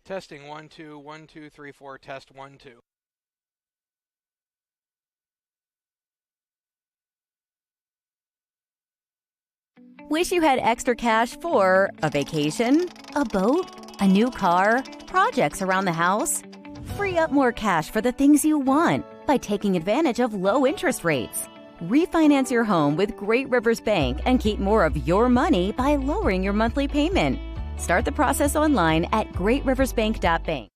Testing 1 2 1 2 3 4. Test 1 2. Wish you had extra cash for a vacation, a boat, a new car, projects around the house? Free up more cash for the things you want by taking advantage of low interest rates. Refinance your home with Great Rivers Bank and keep more of your money by lowering your monthly payment. Start the process online at greatriversbank.bank.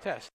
test.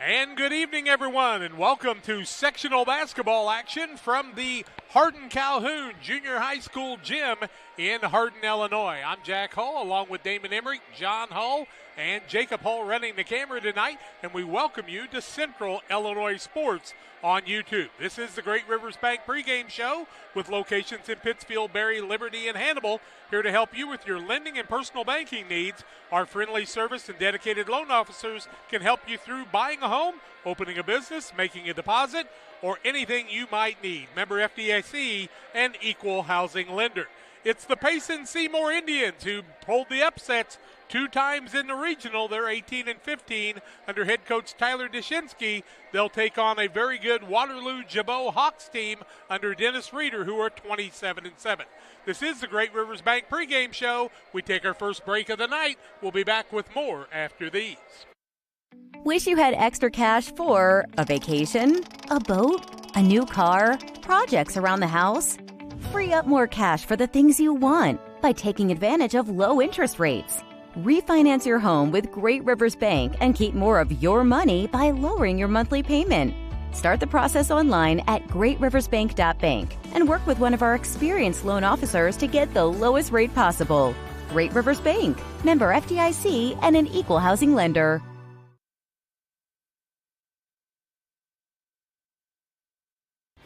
And good evening, everyone, and welcome to sectional basketball action from the Hardin Calhoun Junior High School gym in Hardin, Illinois. I'm Jack Hull, along with Damon Emmerich, John Hull, and Jacob Hull running the camera tonight, and we welcome you to Central Illinois Sports on YouTube. This is the Great Rivers Bank pregame show with locations in Pittsfield, Berry, Liberty, and Hannibal, here to help you with your lending and personal banking needs. Our friendly service and dedicated loan officers can help you through buying a home, opening a business, making a deposit, or anything you might need. Member FDIC and equal housing lender. It's the Payson Seymour Indians who pulled the upsets 2 times in the regional. They're 18-15 under head coach Tyler Dyshinsky. They'll take on a very good Waterloo Gibault Hawks team under Dennis Reeder, who are 27-7. This is the Great Rivers Bank pregame show. We take our first break of the night. We'll be back with more after these. Wish you had extra cash for a vacation, a boat, a new car, projects around the house? Free up more cash for the things you want by taking advantage of low interest rates. Refinance your home with Great Rivers Bank and keep more of your money by lowering your monthly payment. Start the process online at greatriversbank.bank and work with one of our experienced loan officers to get the lowest rate possible. Great Rivers Bank, member FDIC, and an equal housing lender.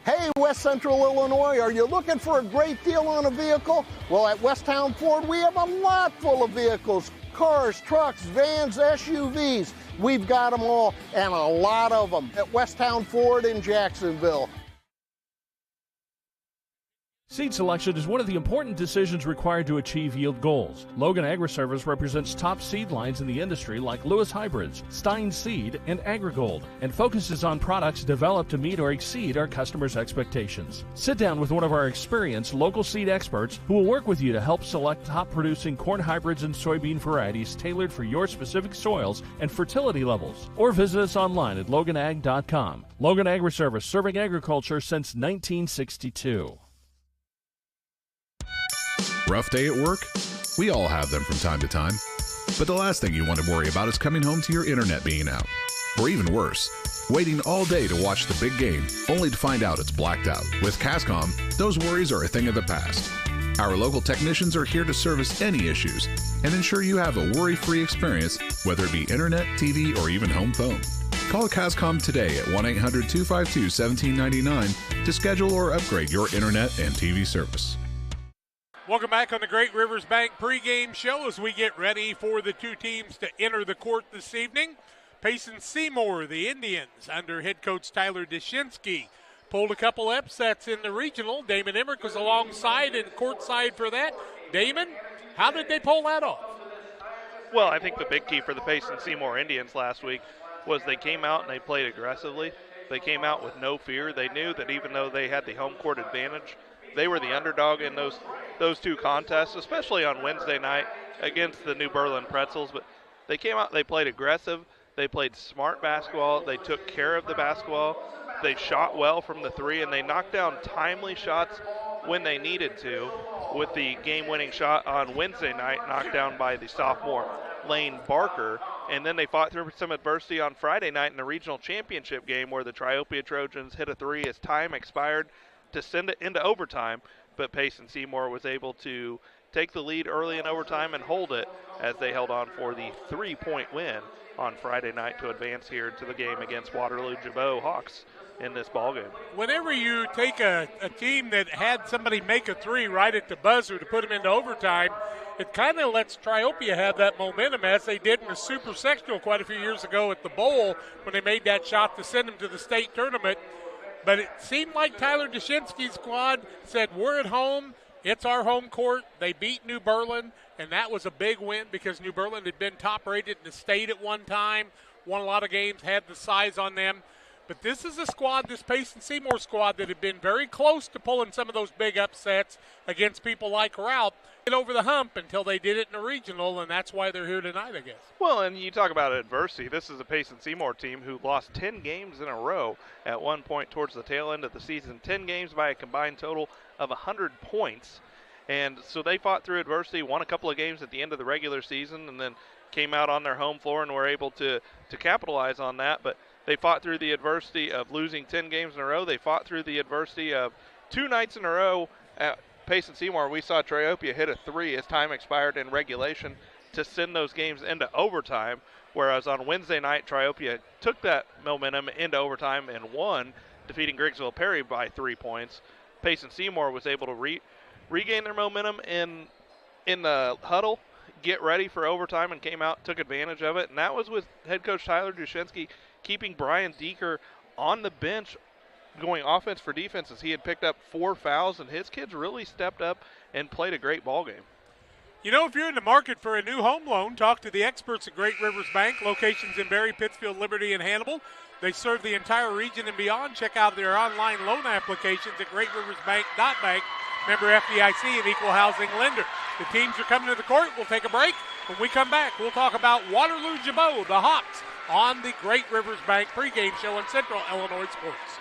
Hey, West Central Illinois, are you looking for a great deal on a vehicle? Well, at Westtown Ford, we have a lot full of vehicles. Cars, trucks, vans, SUVs. We've got them all, and a lot of them at Westtown Ford in Jacksonville. Seed selection is one of the important decisions required to achieve yield goals. Logan Agri-Service represents top seed lines in the industry like Lewis Hybrids, Stein Seed, and AgriGold, and focuses on products developed to meet or exceed our customers' expectations. Sit down with one of our experienced local seed experts who will work with you to help select top-producing corn hybrids and soybean varieties tailored for your specific soils and fertility levels. Or visit us online at loganag.com. Logan Agri-Service, serving agriculture since 1962. Rough day at work? We all have them from time to time. But the last thing you want to worry about is coming home to your internet being out. Or even worse, waiting all day to watch the big game, only to find out it's blacked out. With Cascom, those worries are a thing of the past. Our local technicians are here to service any issues and ensure you have a worry-free experience, whether it be internet, TV, or even home phone. Call Cascom today at 1-800-252-1799 to schedule or upgrade your internet and TV service. Welcome back on the Great Rivers Bank pregame show as we get ready for the two teams to enter the court this evening. Payson Seymour, the Indians, under head coach Tyler Dushinsky, pulled a couple upsets in the regional. Damon Emmerich was alongside and courtside for that. Damon, how did they pull that off? Well, I think the big key for the Payson Seymour Indians last week was they came out and they played aggressively. They came out with no fear. They knew that even though they had the home court advantage, they were the underdog in those two contests, especially on Wednesday night against the New Berlin Pretzels. But they came out, they played aggressive, they played smart basketball, they took care of the basketball, they shot well from the three, and they knocked down timely shots when they needed to, with the game-winning shot on Wednesday night knocked down by the sophomore Lane Barker. And then they fought through some adversity on Friday night in the regional championship game where the Triopia Trojans hit a three as time expired to send it into overtime, but Payson Seymour was able to take the lead early in overtime and hold it as they held on for the 3-point win on Friday night to advance here to the game against Waterloo Gibault Hawks in this ballgame. Whenever you take a team that had somebody make a three right at the buzzer to put them into overtime, it kind of lets Triopia have that momentum as they did in the Super Sectional quite a few years ago at the Bowl when they made that shot to send them to the state tournament. But it seemed like Tyler Dushinsky's squad said, we're at home, it's our home court. They beat New Berlin, and that was a big win because New Berlin had been top-rated in the state at one time, won a lot of games, had the size on them. But this is a squad, this Payson Seymour squad, that had been very close to pulling some of those big upsets against people like Rout, get over the hump until they did it in the regional, and that's why they're here tonight, I guess. Well, and you talk about adversity. This is a Payson Seymour team who lost 10 games in a row at one point towards the tail end of the season, 10 games by a combined total of 100 points. And so they fought through adversity, won a couple of games at the end of the regular season, and then came out on their home floor and were able to capitalize on that. But they fought through the adversity of losing 10 games in a row. They fought through the adversity of 2 nights in a row at Payson Seymour. We saw Triopia hit a three as time expired in regulation to send those games into overtime, whereas on Wednesday night, Triopia took that momentum into overtime and won, defeating Griggsville Perry by 3 points. Payson Seymour was able to regain their momentum in the huddle, get ready for overtime, and came out, took advantage of it. And that was with head coach Tyler Dushinsky keeping Brian Deeker on the bench, going offense for defense, as he had picked up 4 fouls, and his kids really stepped up and played a great ball game. You know, if you're in the market for a new home loan, talk to the experts at Great Rivers Bank, locations in Berry, Pittsfield, Liberty, and Hannibal. They serve the entire region and beyond. Check out their online loan applications at greatriversbank.bank. Member FDIC, an equal housing lender. The teams are coming to the court. We'll take a break. When we come back, we'll talk about Waterloo Gibault, the Hawks, on the Great Rivers Bank pregame show on Central Illinois Sports.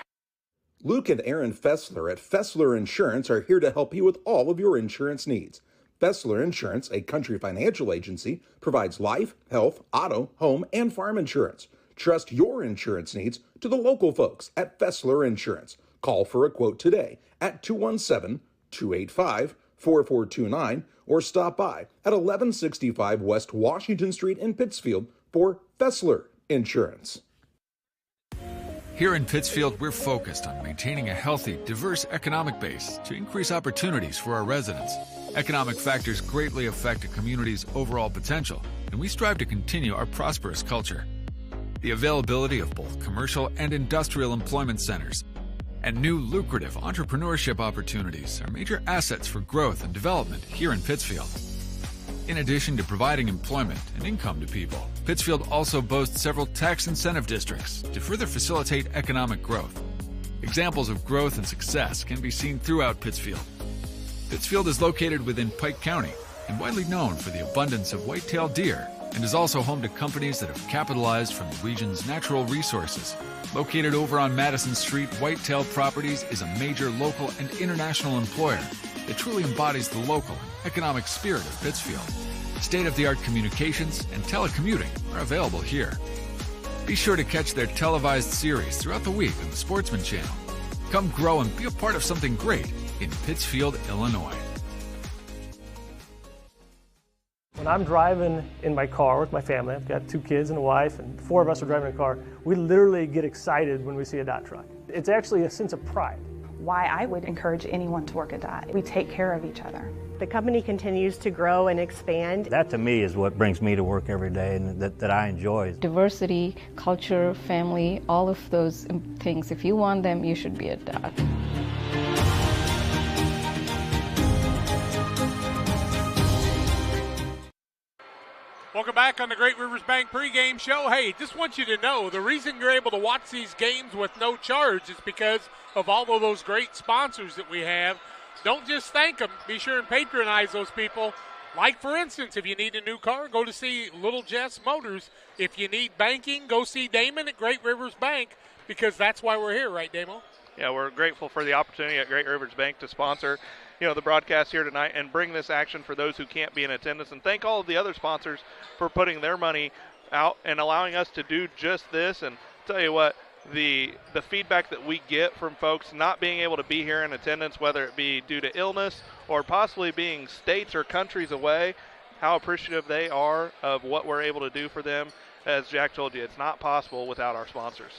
Luke and Aaron Fessler at Fessler Insurance are here to help you with all of your insurance needs. Fessler Insurance, a country financial agency, provides life, health, auto, home, and farm insurance. Trust your insurance needs to the local folks at Fessler Insurance. Call for a quote today at 217-285-4429 or stop by at 1165 West Washington Street in Pittsfield for Fessler Insurance. Here in Pittsfield, we're focused on maintaining a healthy, diverse economic base to increase opportunities for our residents. Economic factors greatly affect a community's overall potential, and we strive to continue our prosperous culture. The availability of both commercial and industrial employment centers And new lucrative entrepreneurship opportunities are major assets for growth and development here in Pittsfield. In addition to providing employment and income to people, Pittsfield also boasts several tax incentive districts to further facilitate economic growth. Examples of growth and success can be seen throughout Pittsfield. Pittsfield is located within Pike County and widely known for the abundance of white-tailed deer, and is also home to companies that have capitalized from the region's natural resources. Located over on Madison Street, Whitetail Properties is a major local and international employer that truly embodies the local and economic spirit of Pittsfield. State-of-the-art communications and telecommuting are available here. Be sure to catch their televised series throughout the week on the Sportsman Channel. Come grow and be a part of something great in Pittsfield, Illinois. When I'm driving in my car with my family, I've got 2 kids and a wife, and 4 of us are driving a car, we literally get excited when we see a DOT truck. It's actually a sense of pride. Why I would encourage anyone to work at DOT. We take care of each other. The company continues to grow and expand. That to me is what brings me to work every day and that I enjoy. Diversity, culture, family, all of those things, if you want them, you should be at DOT. Welcome back on the Great Rivers Bank pregame show. Hey, just want you to know the reason you're able to watch these games with no charge is because of all of those great sponsors that we have. Don't just thank them. Be sure and patronize those people. Like, for instance, if you need a new car, go to see Little Jess Motors. If you need banking, go see Damon at Great Rivers Bank, because that's why we're here, right, Damo? Yeah, we're grateful for the opportunity at Great Rivers Bank to sponsor the broadcast here tonight and bring this action for those who can't be in attendance. And thank all of the other sponsors for putting their money out and allowing us to do just this. And tell you what, the feedback that we get from folks not being able to be here in attendance, whether it be due to illness or possibly being states or countries away, how appreciative they are of what we're able to do for them. As Jack told you, it's not possible without our sponsors.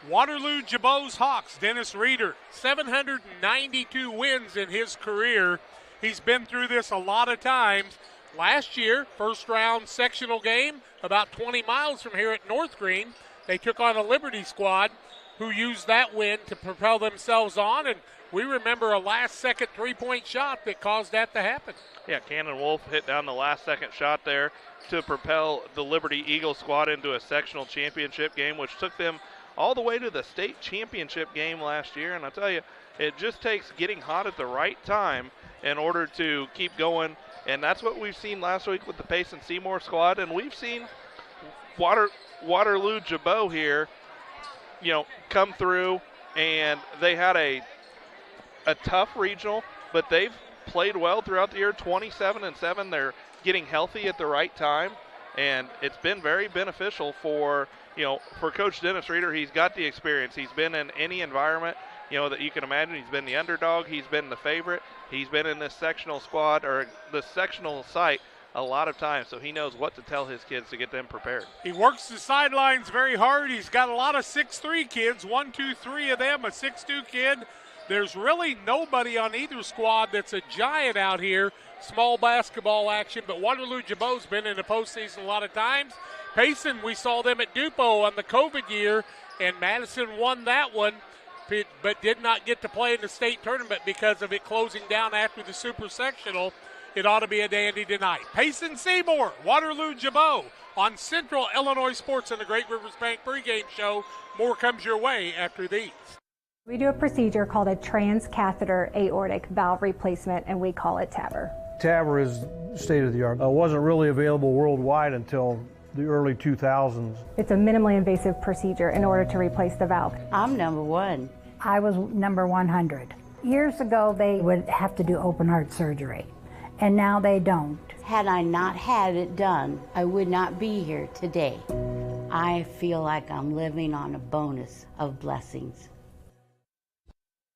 Waterloo Gibault's Hawks, Dennis Reeder, 792 wins in his career. He's been through this a lot of times. Last year, first round sectional game, about 20 miles from here at North Green, they took on a Liberty squad who used that win to propel themselves on, and we remember a last-second three-point shot that caused that to happen. Yeah, Cannon Wolf hit down the last-second shot there to propel the Liberty Eagles squad into a sectional championship game, which took them all the way to the state championship game last year. And I tell you, it just takes getting hot at the right time in order to keep going. And that's what we've seen last week with the Payson Seymour squad. And we've seen Waterloo Gibault here, come through. And they had a tough regional, but they've played well throughout the year, 27-7. They're getting healthy at the right time. And it's been very beneficial for Coach Dennis Reeder. He's got the experience. He's been in any environment, that you can imagine. He's been the underdog. He's been the favorite. He's been in this sectional squad or the sectional site a lot of times, so he knows what to tell his kids to get them prepared. He works the sidelines very hard. He's got a lot of 6'3" kids, 1, 2, 3 of them, a 6'2" kid. There's really nobody on either squad that's a giant out here. Small basketball action, but Waterloo Gibault's been in the postseason a lot of times. Payson, we saw them at Dupo on the COVID year, and Madison won that one, but did not get to play in the state tournament because of it closing down after the super sectional. It ought to be a dandy tonight. Payson Seymour, Waterloo Gibault on Central Illinois Sports in the Great Rivers Bank pregame show. More comes your way after these. We do a procedure called a transcatheter aortic valve replacement, and we call it TAVR. TAVR is state-of-the-art. It wasn't really available worldwide until the early 2000s. It's a minimally invasive procedure in order to replace the valve. I'm number 1. I was number 100. Years ago, they would have to do open heart surgery, and now they don't. Had I not had it done, I would not be here today. I feel like I'm living on a bonus of blessings.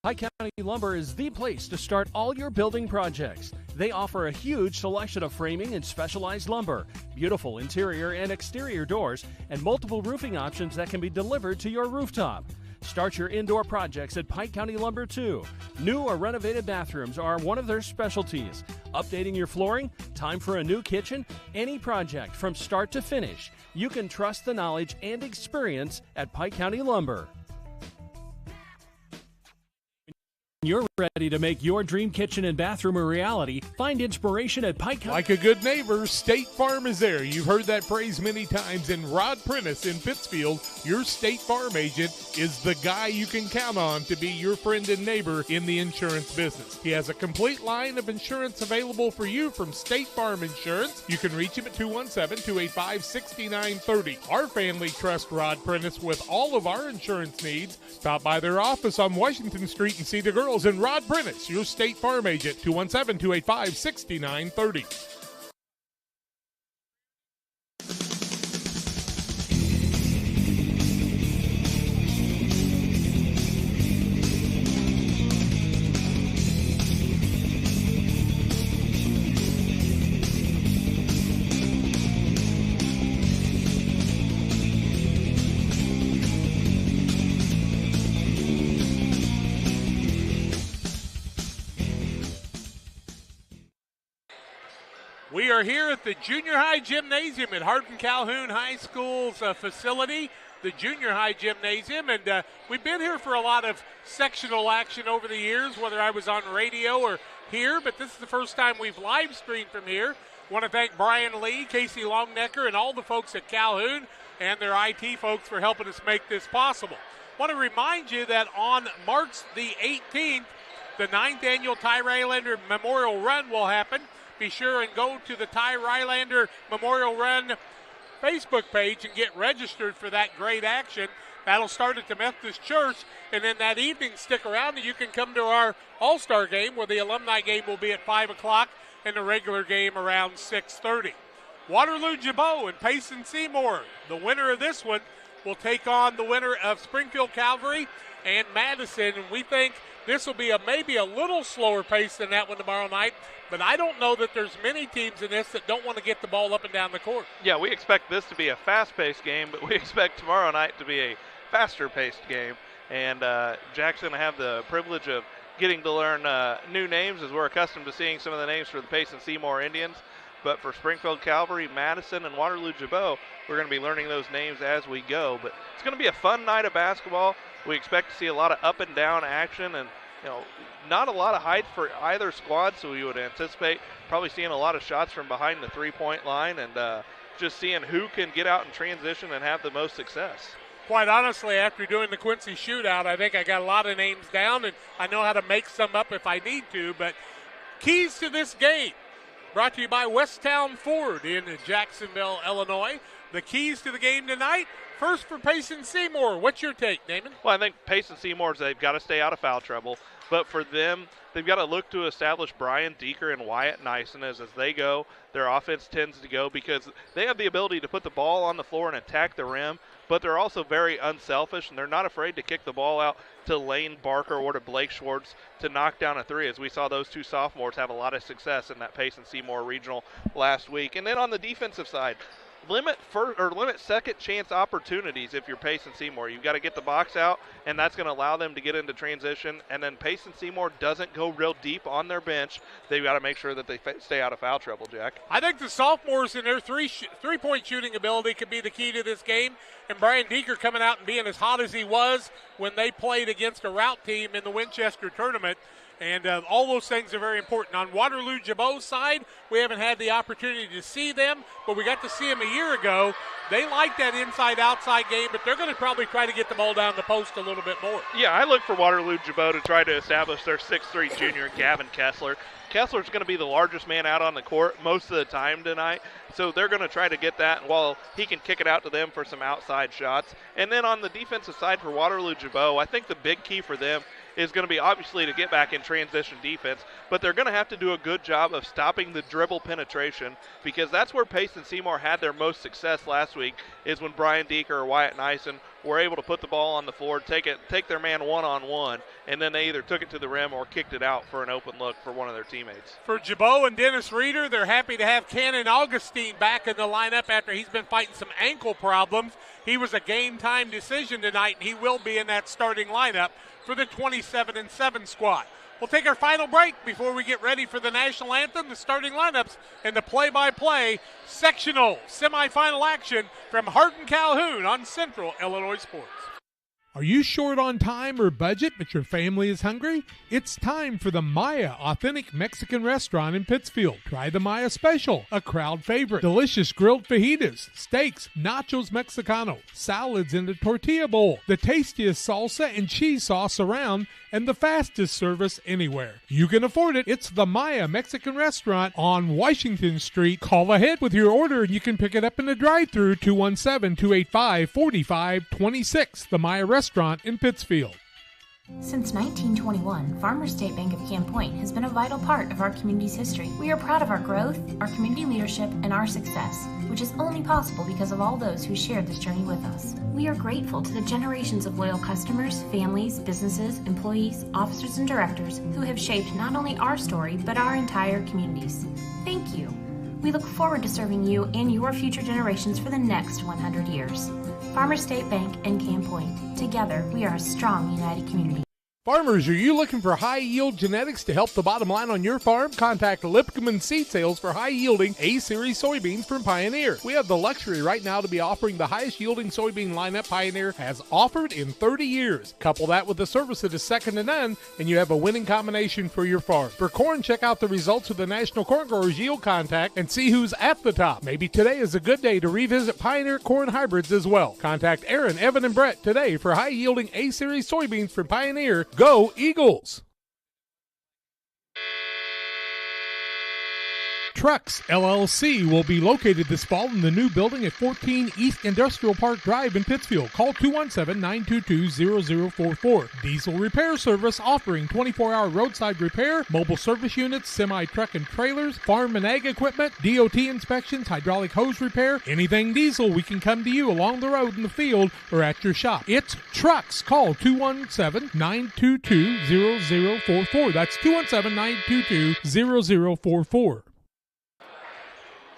Pike County Lumber is the place to start all your building projects. They offer a huge selection of framing and specialized lumber, beautiful interior and exterior doors, and multiple roofing options that can be delivered to your rooftop. Start your indoor projects at Pike County Lumber too. New or renovated bathrooms are one of their specialties. Updating your flooring, time for a new kitchen, any project from start to finish. You can trust the knowledge and experience at Pike County Lumber. You're ready to make your dream kitchen and bathroom a reality. Find inspiration at Pike. Like a good neighbor, State Farm is there. You've heard that phrase many times. And Rod Prentice in Pittsfield, your State Farm agent, is the guy you can count on to be your friend and neighbor in the insurance business. He has a complete line of insurance available for you from State Farm Insurance. You can reach him at 217-285-6930. Our family trusts Rod Prentice with all of our insurance needs. Stop by their office on Washington Street and see the girls in Rod Prentice, your State Farm agent, 217-285-6930. We are here at the Junior High Gymnasium at Hardin Calhoun High School's facility, the Junior High Gymnasium, and we've been here for a lot of sectional action over the years, whether I was on radio or here, but this is the first time we've live streamed from here. I want to thank Brian Lee, Casey Longnecker, and all the folks at Calhoun and their IT folks for helping us make this possible. I want to remind you that on March the 18th, the 9th annual Ty Rylander Memorial Run will happen. Be sure and go to the Ty Rylander Memorial Run Facebook page and get registered for that great action. That'll start at the Methodist Church, and then that evening stick around and you can come to our All-Star game where the alumni game will be at 5 o'clock and the regular game around 6:30. Waterloo Gibault and Payson Seymour, the winner of this one, will take on the winner of Springfield Calvary and Madison, and we think this will be maybe a little slower pace than that one tomorrow night, but I don't know that there's many teams in this that don't want to get the ball up and down the court. Yeah, we expect this to be a fast-paced game, but we expect tomorrow night to be a faster-paced game. And Jack's going to have the privilege of getting to learn new names, as we're accustomed to seeing some of the names for the Payson Seymour Indians. But for Springfield Calvary, Madison, and Waterloo Gibault, we're going to be learning those names as we go. But it's going to be a fun night of basketball. We expect to see a lot of up and down action, and not a lot of height for either squad, so we would anticipate probably seeing a lot of shots from behind the three-point line, and just seeing who can get out in transition and have the most success. Quite honestly, after doing the Quincy shootout, I think I got a lot of names down, and I know how to make some up if I need to. But keys to this game, brought to you by Westtown Ford in Jacksonville, Illinois. The keys to the game tonight, first for Payson Seymour. What's your take, Damon? Well, I think Payson Seymour's, they've got to stay out of foul trouble. But for them, they've got to look to establish Brian Deeker and Wyatt Nyson as they go. Their offense tends to go because they have the ability to put the ball on the floor and attack the rim, but they're also very unselfish, and they're not afraid to kick the ball out to Lane Barker or to Blake Schwartz to knock down a three, as we saw those two sophomores have a lot of success in that Payson Seymour regional last week. And then on the defensive side, limit second chance opportunities if you're Payson Seymour. You've got to get the box out, and that's going to allow them to get into transition. And then Payson Seymour doesn't go real deep on their bench. They've got to make sure that they stay out of foul trouble, Jack. I think the sophomores and their three-point shooting ability could be the key to this game. And Brian Deeker coming out and being as hot as he was when they played against a route team in the Winchester tournament. And all those things are very important. On Waterloo Gibault's side, we haven't had the opportunity to see them, but we got to see them a year ago. They like that inside-outside game, but they're going to probably try to get the ball down the post a little bit more. Yeah, I look for Waterloo Gibault to try to establish their 6'3 junior, Gavin Kessler. Kessler's going to be the largest man out on the court most of the time tonight, so they're going to try to get that while he can kick it out to them for some outside shots. And then on the defensive side for Waterloo Gibault, I think the big key for them is going to be obviously to get back in transition defense, but they're going to have to do a good job of stopping the dribble penetration, because that's where Payson Seymour had their most success last week, is when Brian Deeker or Wyatt Nyson were able to put the ball on the floor, take their man one-on-one, and then they either took it to the rim or kicked it out for an open look for one of their teammates. For Gibault and Dennis Reeder, they're happy to have Cannon Augustine back in the lineup after he's been fighting some ankle problems. He was a game-time decision tonight, and he will be in that starting lineup for the 27-7 squad. We'll take our final break before we get ready for the national anthem, the starting lineups, and the play-by-play sectional semifinal action from Hardin Calhoun on Central Illinois Sports. Are you short on time or budget, but your family is hungry? It's time for the Maya Authentic Mexican Restaurant in Pittsfield. Try the Maya Special, a crowd favorite. Delicious grilled fajitas, steaks, nachos Mexicano, salads in a tortilla bowl, the tastiest salsa and cheese sauce around, and the fastest service anywhere. You can afford it. It's the Maya Mexican Restaurant on Washington Street. Call ahead with your order and you can pick it up in the drive-thru, 217-285-4526. The Maya Restaurant in Pittsfield. Since 1921, Farmers State Bank of Camp Point has been a vital part of our community's history. We are proud of our growth, our community leadership, and our success, which is only possible because of all those who shared this journey with us. We are grateful to the generations of loyal customers, families, businesses, employees, officers, and directors who have shaped not only our story, but our entire communities. Thank you. We look forward to serving you and your future generations for the next 100 years. Farmers State Bank and Camp Point. Together, we are a strong, united community. Farmers, are you looking for high-yield genetics to help the bottom line on your farm? Contact Lipcomb Seed Sales for high-yielding A-Series soybeans from Pioneer. We have the luxury right now to be offering the highest-yielding soybean lineup Pioneer has offered in 30 years. Couple that with a service that is second to none, and you have a winning combination for your farm. For corn, check out the results of the National Corn Growers Yield Contact and see who's at the top. Maybe today is a good day to revisit Pioneer corn hybrids as well. Contact Aaron, Evan, and Brett today for high-yielding A-Series soybeans from Pioneer. Go Eagles! Trucks LLC will be located this fall in the new building at 14 East Industrial Park Drive in Pittsfield. Call 217-922-0044. Diesel repair service offering 24-hour roadside repair, mobile service units, semi-truck and trailers, farm and ag equipment, DOT inspections, hydraulic hose repair, anything diesel, we can come to you along the road in the field or at your shop. It's Trucks. Call 217-922-0044. That's 217-922-0044.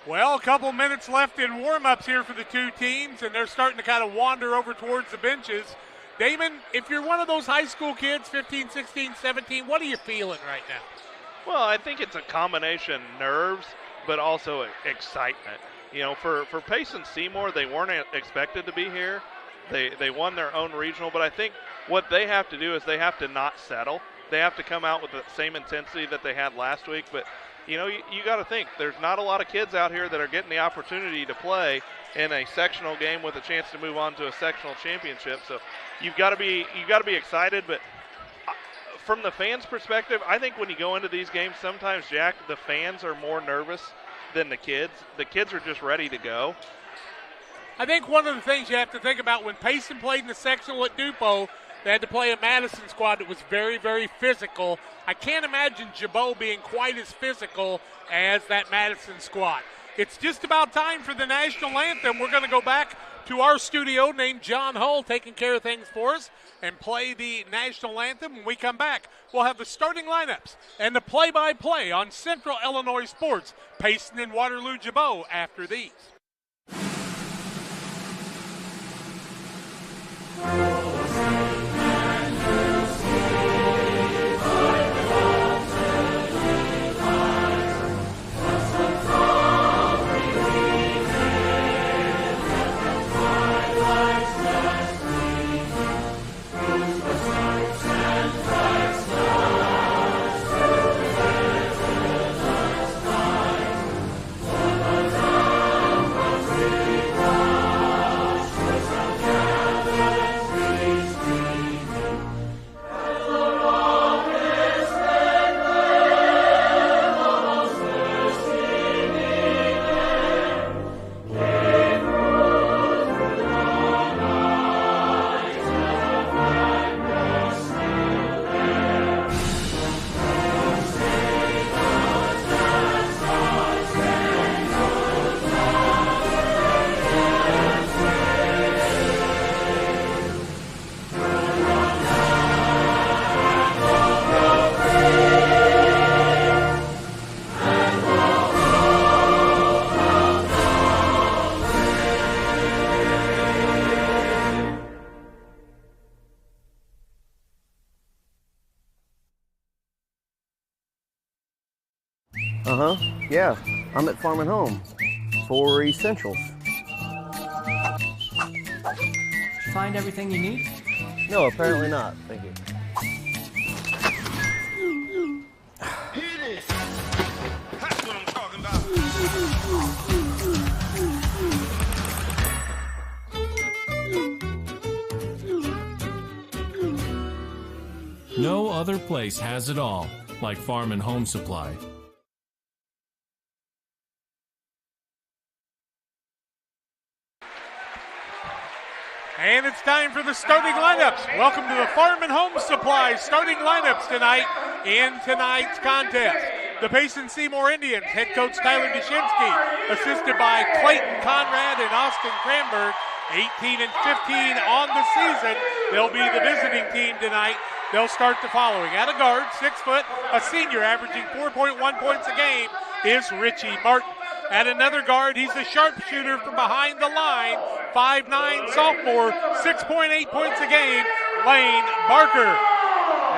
Well, a couple minutes left in warm-ups here for the two teams, and they're starting to kind of wander over towards the benches. Damon, if you're one of those high school kids, 15, 16, 17, what are you feeling right now? Well, I think it's a combination nerves, but also excitement. You know, for Payson Seymour, they weren't expected to be here. They won their own regional, but I think what they have to do is they have to not settle. They have to come out with the same intensity that they had last week, but you know, you got to think there's not a lot of kids out here that are getting the opportunity to play in a sectional game with a chance to move on to a sectional championship. So you've got to be excited. But from the fans' perspective, I think when you go into these games, sometimes, Jack, the fans are more nervous than the kids. The kids are just ready to go. I think one of the things you have to think about when Payson played in the sectional at Dupo, they had to play a Madison squad that was very, very physical. I can't imagine Gibault being quite as physical as that Madison squad. It's just about time for the national anthem. We're going to go back to our studio named John Hull taking care of things for us and play the national anthem. When we come back, we'll have the starting lineups and the play-by-play on Central Illinois Sports, Payson and Waterloo Gibault after these. Yeah, I'm at Farm and Home for essentials. Find everything you need? No, apparently not. Thank you. That's what I'm talking about. No other place has it all like Farm and Home Supply. And it's time for the starting lineups. Welcome to the Farm and Home Supply starting lineups tonight in tonight's contest. The Payson Seymour Indians, head coach Tyler Dushinsky, assisted by Clayton Conrad and Austin Cranberg, 18 and 15 on the season. They'll be the visiting team tonight. They'll start the following. At a guard, 6 foot, a senior averaging 4.1 points a game is Richie Martin. At another guard, he's a sharpshooter from behind the line, 5'9" sophomore, 6.8 points a game, Lane Barker.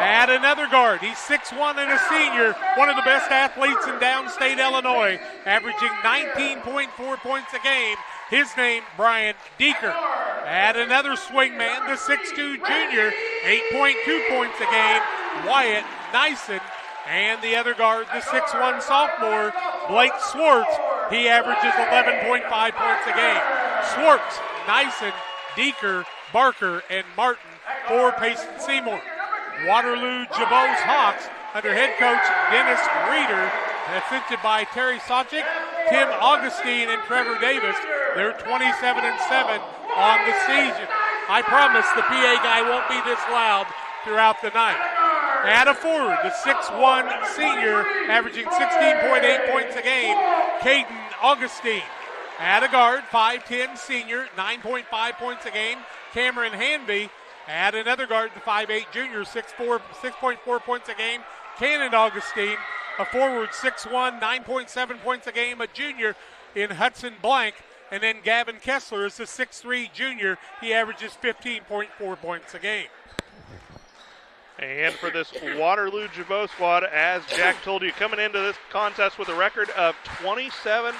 At another guard, he's 6'1" and a senior, one of the best athletes in downstate Illinois, averaging 19.4 points a game. His name, Brian Deeker. At another swingman, the 6'2" junior, 8.2 points a game, Wyatt Nyson. And the other guard, the 6'1" sophomore, Blake Swartz. He averages 11.5 points a game. Swartz, Nyson, Deeker, Barker, and Martin for Payson Seymour. Waterloo Gibault's Hawks under head coach Dennis Reeder, assisted by Terry Sawchik, Tim Augustine, and Trevor Davis. They're 27 and 7 on the season. I promise the PA guy won't be this loud throughout the night. At a forward, the 6'1" senior, averaging 16.8 points a game, Caden Augustine. At a guard, 5'10" senior, 9.5 points a game, Cameron Hanby. At another guard, the 5'8" junior, 6.4 points a game, Cannon Augustine. A forward, 6'1", 9.7 points a game, a junior in Hudson Blank. And then Gavin Kessler is the 6'3" junior. He averages 15.4 points a game. And for this Waterloo Gibault squad, as Jack told you, coming into this contest with a record of 27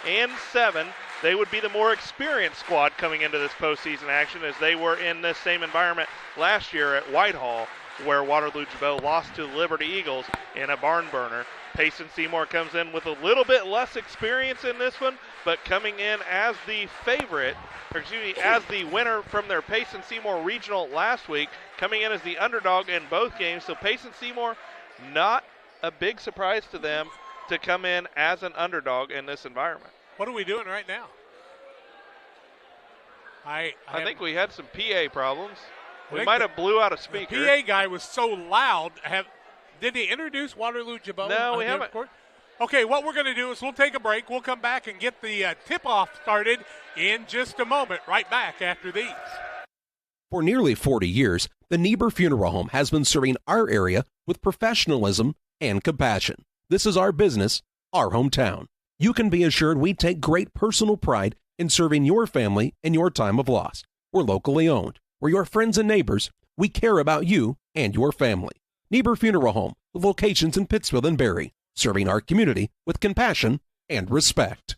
and 7, they would be the more experienced squad coming into this postseason action, as they were in this same environment last year at Whitehall, where Waterloo Gibault lost to Liberty Eagles in a barn burner. Payson Seymour comes in with a little bit less experience in this one, but coming in as the favorite, as the winner from their Payson Seymour Regional last week, coming in as the underdog in both games. So Payson Seymour, not a big surprise to them to come in as an underdog in this environment. What are we doing right now? I think we had some PA problems. We might have blew out a speaker. The PA guy was so loud. Did he introduce Waterloo Gibault? No, we haven't. Okay, what we're going to do is we'll take a break. We'll come back and get the tip-off started in just a moment. Right back after these. For nearly 40 years, the Niebuhr Funeral Home has been serving our area with professionalism and compassion. This is our business, our hometown. You can be assured we take great personal pride in serving your family in your time of loss. We're locally owned. We're your friends and neighbors. We care about you and your family. Niebuhr Funeral Home, with locations in Pittsfield and Barry, serving our community with compassion and respect.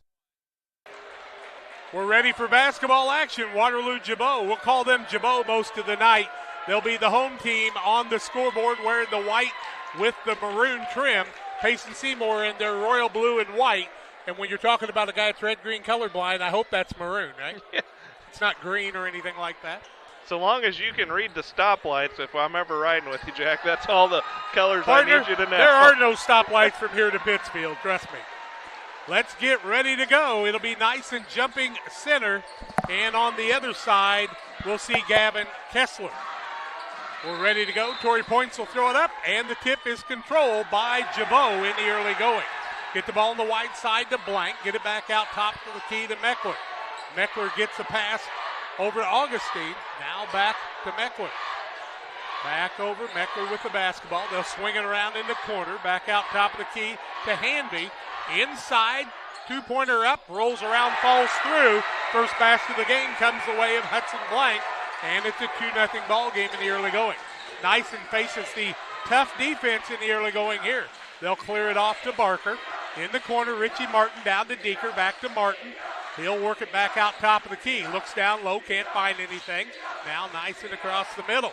We're ready for basketball action. Waterloo Gibault. We'll call them Gibault most of the night. They'll be the home team on the scoreboard wearing the white with the maroon trim. Payson Seymour in their royal blue and white. And when you're talking about a guy that's red-green colorblind, I hope that's maroon, right? Yeah. It's not green or anything like that. So long as you can read the stoplights, if I'm ever riding with you, Jack, that's all the colors I need you to know. There are no stoplights from here to Pittsfield, trust me. Let's get ready to go. It'll be Nyson jumping center. And on the other side, we'll see Gavin Kessler. We're ready to go. Torrey Points will throw it up, and the tip is controlled by Gibault in the early going. Get the ball on the wide side to Blank. Get it back out top to the key to Meckler. Meckler gets a pass over to Augustine. Now back to Meckler. Back over, Meckler with the basketball. They'll swing it around in the corner. Back out top of the key to Hanby. Inside, two-pointer up, rolls around, falls through. First basket of the game comes the way of Hudson Blank, and it's a 2-0 ball game in the early going. Nyson faces the tough defense in the early going here. They'll clear it off to Barker. In the corner, Richie Martin down to Deeker, back to Martin. He'll work it back out top of the key. Looks down low, can't find anything. Now Nyson across the middle.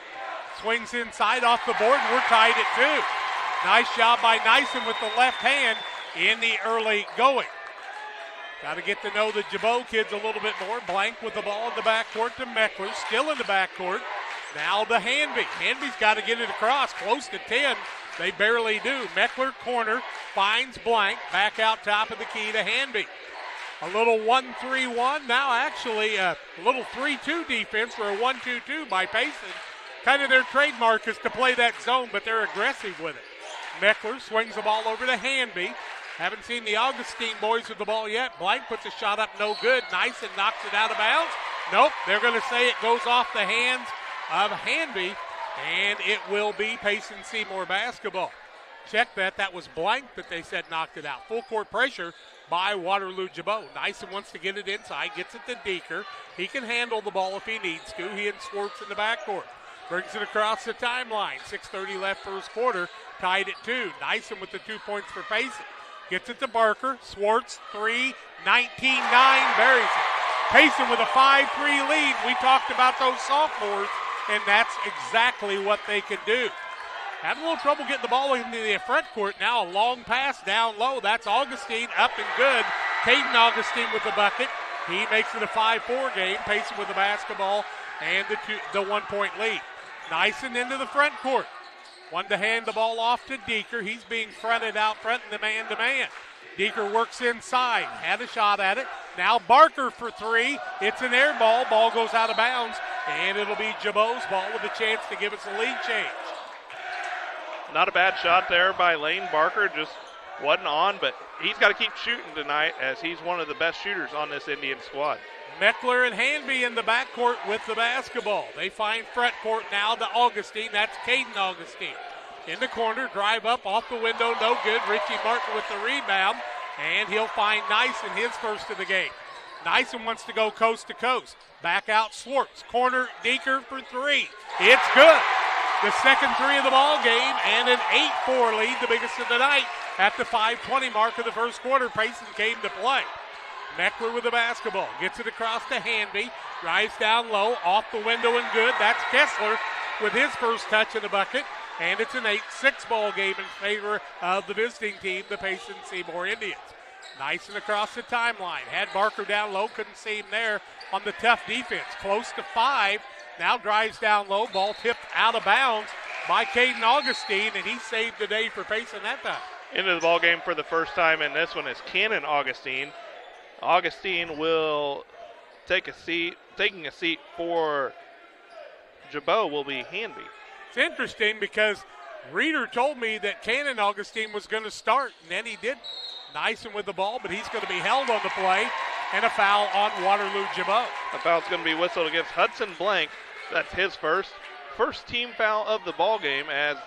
Swings inside off the board, and we're tied at 2. Nice job by Nyson with the left hand in the early going. Got to get to know the Gibault kids a little bit more. Blank with the ball in the backcourt to Meckler. Still in the backcourt. Now to Hanby. Hanby's got to get it across. Close to 10. They barely do. Meckler corner. Finds Blank. Back out top of the key to Hanby. A little 1-3-1. Now actually a little 3-2 defense for a 1-2-2 by Payson. Kind of their trademark is to play that zone, but they're aggressive with it. Meckler swings the ball over to Hanby. Haven't seen the Augustine boys with the ball yet. Blank puts a shot up, no good. Nyson knocks it out of bounds. Nope, they're going to say it goes off the hands of Hanby, and it will be Payson Seymour basketball. Check that. That was Blank that they said knocked it out. Full court pressure by Waterloo Gibault. Nyson wants to get it inside, gets it to Deeker. He can handle the ball if he needs to. He and Swartz in the backcourt. Brings it across the timeline. 6:30 left first quarter. Tied at 2. Nyson with the 2 points for Payson. Gets it to Barker. Swartz, 3, 19-9, buries it. Payson with a 5-3 lead. We talked about those sophomores, and that's exactly what they can do. Having a little trouble getting the ball into the front court. Now a long pass down low. That's Augustine up and good. Caden Augustine with the bucket. He makes it a 5-4 game. Payson with the basketball and the 1 point lead. Nyson into the front court. Wanted to hand the ball off to Deeker. He's being fronted out front in the man-to-man. Deeker works inside. Had a shot at it. Now Barker for 3. It's an air ball. Ball goes out of bounds, and it'll be Gibault's ball with a chance to give us a lead change. Not a bad shot there by Lane Barker. Just wasn't on, but he's got to keep shooting tonight as he's one of the best shooters on this Indian squad. Meckler and Hanby in the backcourt with the basketball. They find front court now to Augustine. That's Caden Augustine. In the corner, drive up off the window, no good. Richie Martin with the rebound, and he'll find Nyson, his first of the game. Nyson wants to go coast to coast. Back out Swartz. Corner, Deeker for 3. It's good. The second 3 of the ball game, and an 8-4 lead, the biggest of the night. At the 5:20 mark of the first quarter, Payson came to play. Meckler with the basketball. Gets it across to Hanby. Drives down low. Off the window and good. That's Kessler with his first touch in the bucket. And it's an 8-6 ball game in favor of the visiting team, the Payson Seymour Indians. Nyson across the timeline. Had Barker down low. Couldn't see him there on the tough defense. Close to 5. Now drives down low. Ball tipped out of bounds by Caden Augustine, and he saved the day for Payson that time. Into the ball game for the first time, and this one is Cannon Augustine. Augustine will taking a seat for Gibault will be Hanby. It's interesting because Reeder told me that Cannon Augustine was going to start, and then he did. Nyson with the ball, but he's going to be held on the play, and a foul on Waterloo Gibault. The foul's going to be whistled against Hudson Blank. That's his first team foul of the ball game as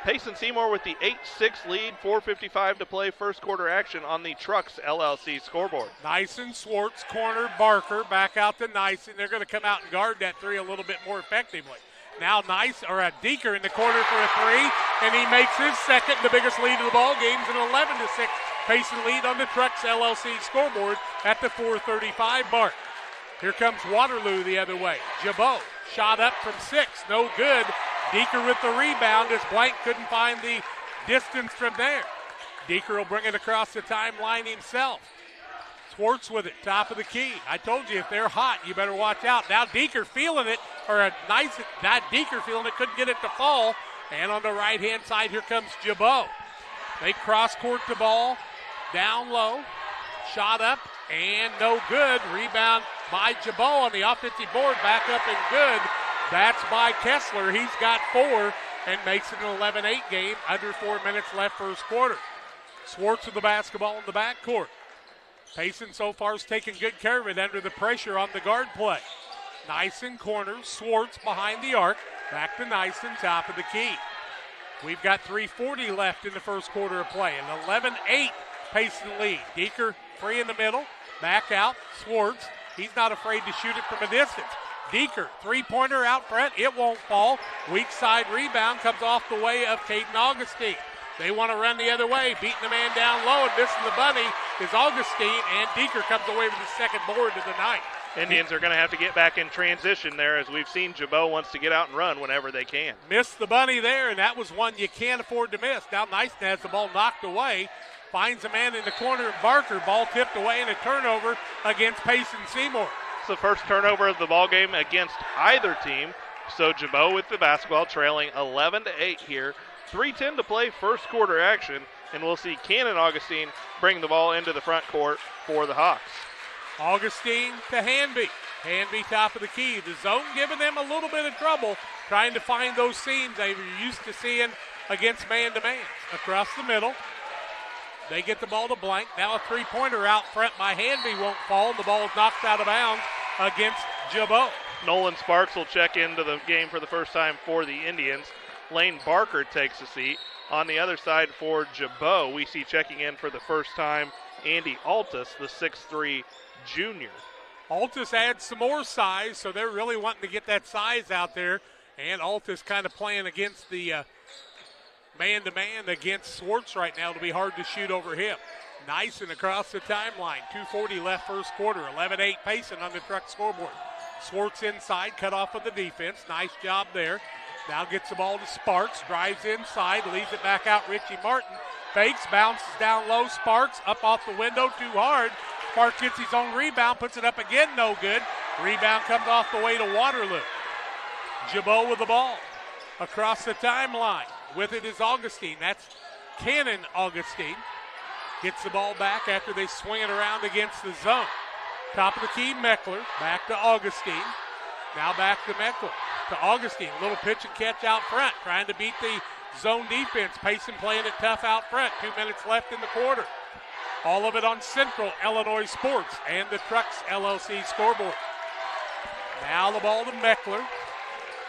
Payson Seymour with the 8-6 lead, 4:55 to play, first quarter action on the Trucks LLC scoreboard. Nyson, Swartz, corner, Barker, back out to Nyson. They're going to come out and guard that 3 a little bit more effectively. Now Deeker in the corner for a 3, and he makes his second, the biggest lead of the ball game, an 11-6 Payson lead on the Trucks LLC scoreboard at the 4:35 mark. Here comes Waterloo the other way. Gibault, shot up from 6, no good. Deeker with the rebound as Blank couldn't find the distance from there. Deeker will bring it across the timeline himself. Swartz with it, top of the key. I told you if they're hot, you better watch out. Now Deeker feeling it, Deeker feeling it, couldn't get it to fall. And on the right-hand side, here comes Gibault. They cross-court the ball, down low, shot up, and no good. Rebound by Gibault on the offensive board, back up and good. That's by Kessler. He's got 4 and makes it an 11-8 game. Under 4 minutes left first quarter. Swartz with the basketball in the backcourt. Payson so far has taken good care of it under the pressure on the guard play. Nyson corner, Swartz behind the arc. Back to Nyson, top of the key. We've got 3:40 left in the first quarter of play. An 11-8 Payson lead. Deeker free in the middle. Back out, Swartz. He's not afraid to shoot it from a distance. Deeker, three-pointer out front. It won't fall. Weak side rebound comes off the way of Caden Augustine. They want to run the other way. Beating the man down low and missing the bunny is Augustine, and Deeker comes away with the second board of the night. Indians are going to have to get back in transition there, as we've seen Gibault wants to get out and run whenever they can. Missed the bunny there, and that was one you can't afford to miss. Now Nyson has the ball knocked away. Finds a man in the corner, Barker. Ball tipped away, and a turnover against Payson Seymour. It's the first turnover of the ball game against either team. So Gibault with the basketball, trailing 11-8 here. 3:10 to play, first quarter action, and we'll see Cannon Augustine bring the ball into the front court for the Hawks. Augustine to Hanby. Hanby top of the key. The zone giving them a little bit of trouble trying to find those seams they were used to seeing against man-to-man. Across the middle. They get the ball to Blank. Now a three-pointer out front by Hanby won't fall. The ball is knocked out of bounds against Gibault. Nolan Sparks will check into the game for the first time for the Indians. Lane Barker takes a seat. On the other side for Gibault, we see checking in for the first time Andy Altus, the 6'3" junior. Altus adds some more size, so they're really wanting to get that size out there. And Altus kind of playing against the man-to-man against Swartz right now. It'll be hard to shoot over him. Nyson across the timeline. 2:40 left first quarter. 11-8 Payson on the Truck scoreboard. Swartz inside, cut off with the defense. Nice job there. Now gets the ball to Sparks. Drives inside, leaves it back out. Richie Martin fakes, bounces down low. Sparks up off the window, too hard. Sparks gets his own rebound, puts it up again, no good. Rebound comes off the way to Waterloo. Gibault with the ball. Across the timeline. With it is Augustine. That's Cannon Augustine. Gets the ball back after they swing it around against the zone. Top of the key, Meckler. Back to Augustine. Now back to Meckler. To Augustine. Little pitch and catch out front. Trying to beat the zone defense. Payson playing it tough out front. 2 minutes left in the quarter. All of it on Central Illinois Sports and the Trucks LLC scoreboard. Now the ball to Meckler.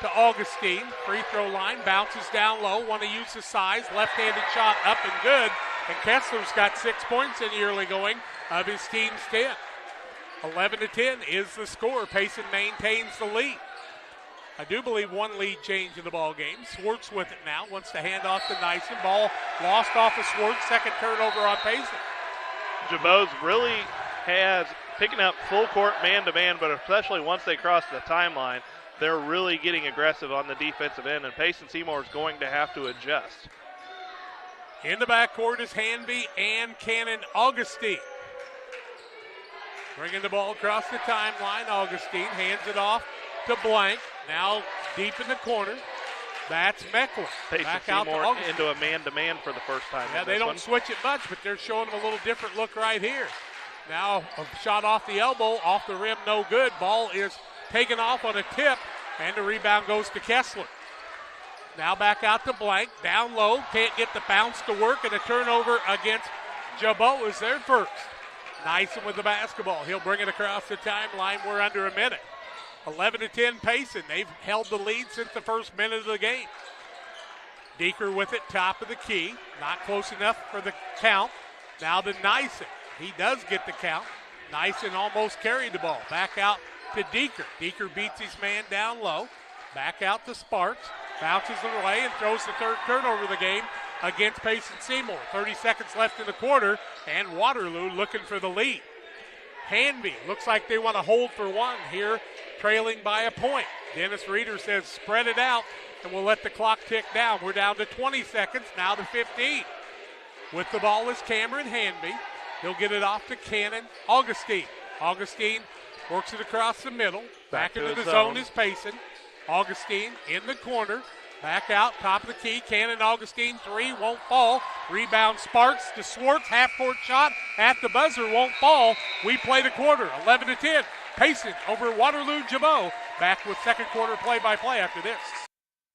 To Augustine. Free throw line. Bounces down low. Want to use the size. Left-handed shot up and good. And Kessler's got 6 points in the early going of his team's 10. 11-10 is the score. Payson maintains the lead. I do believe one lead change in the ball game. Swartz with it now. Wants to hand off to Nyson. Ball lost off of Swartz. Second turnover on Payson. Gibault really has picking up full court man-to-man, but especially once they cross the timeline, they're really getting aggressive on the defensive end, and Payson Seymour is going to have to adjust. In the backcourt is Hanby and Cannon Augustine. Bringing the ball across the timeline. Augustine hands it off to Blank. Now deep in the corner. That's Meckler. Payson back out Seymour to Augustine. into a man-to-man for the first time. Yeah, they don't switch it much, but they're showing them a little different look right here. Now a shot off the elbow, off the rim, no good. Ball is taken off on a tip, and the rebound goes to Kessler. Now back out to Blank, down low, can't get the bounce to work, and a turnover against Gibault is their first. Nyson with the basketball. He'll bring it across the timeline. We're under a minute. 11-10 Payson. They've held the lead since the first minute of the game. Deeker with it, top of the key. Not close enough for the count. Now to Nyson. He does get the count. Nyson almost carried the ball. Back out to Deeker. Deeker beats his man down low. Back out to Sparks. Bounces it away and throws the third turnover of the game against Payson Seymour. 30 seconds left in the quarter, and Waterloo looking for the lead. Hanby looks like they want to hold for one here, trailing by a point. Dennis Reeder says spread it out, and we'll let the clock tick down. We're down to 20 seconds, now to 15. With the ball is Cameron Hanby. He'll get it off to Cannon Augustine. Augustine works it across the middle. Back into the zone is Payson. Augustine in the corner. Back out, top of the key. Cannon Augustine, three, won't fall. Rebound Sparks to Swartz. Half-court shot at the buzzer, won't fall. We play the quarter, 11-10. Payson over Waterloo Gibault. Back with second quarter play-by-play after this.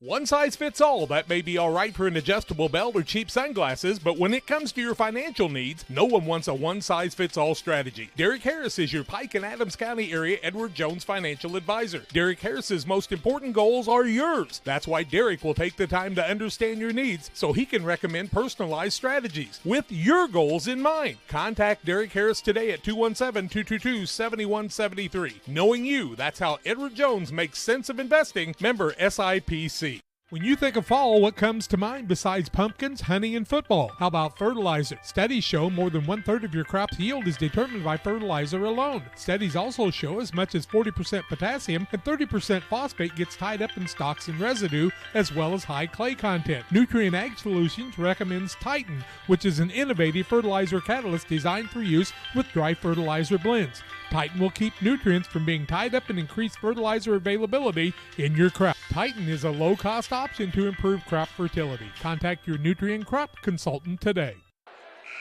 One size fits all. That may be all right for an adjustable belt or cheap sunglasses, but when it comes to your financial needs, no one wants a one-size-fits-all strategy. Derek Harris is your Pike and Adams County area Edward Jones financial advisor. Derek Harris's most important goals are yours. That's why Derek will take the time to understand your needs so he can recommend personalized strategies with your goals in mind. Contact Derek Harris today at 217-222-7173. Knowing you, that's how Edward Jones makes sense of investing. Member SIPC. When you think of fall, what comes to mind besides pumpkins, honey, and football? How about fertilizer? Studies show more than 1/3 of your crop's yield is determined by fertilizer alone. Studies also show as much as 40% potassium and 30% phosphate gets tied up in stalks and residue, as well as high clay content. Nutrient Ag Solutions recommends Titan, which is an innovative fertilizer catalyst designed for use with dry fertilizer blends. Titan will keep nutrients from being tied up and increase fertilizer availability in your crop. Titan is a low-cost option to improve crop fertility. Contact your nutrient crop consultant today.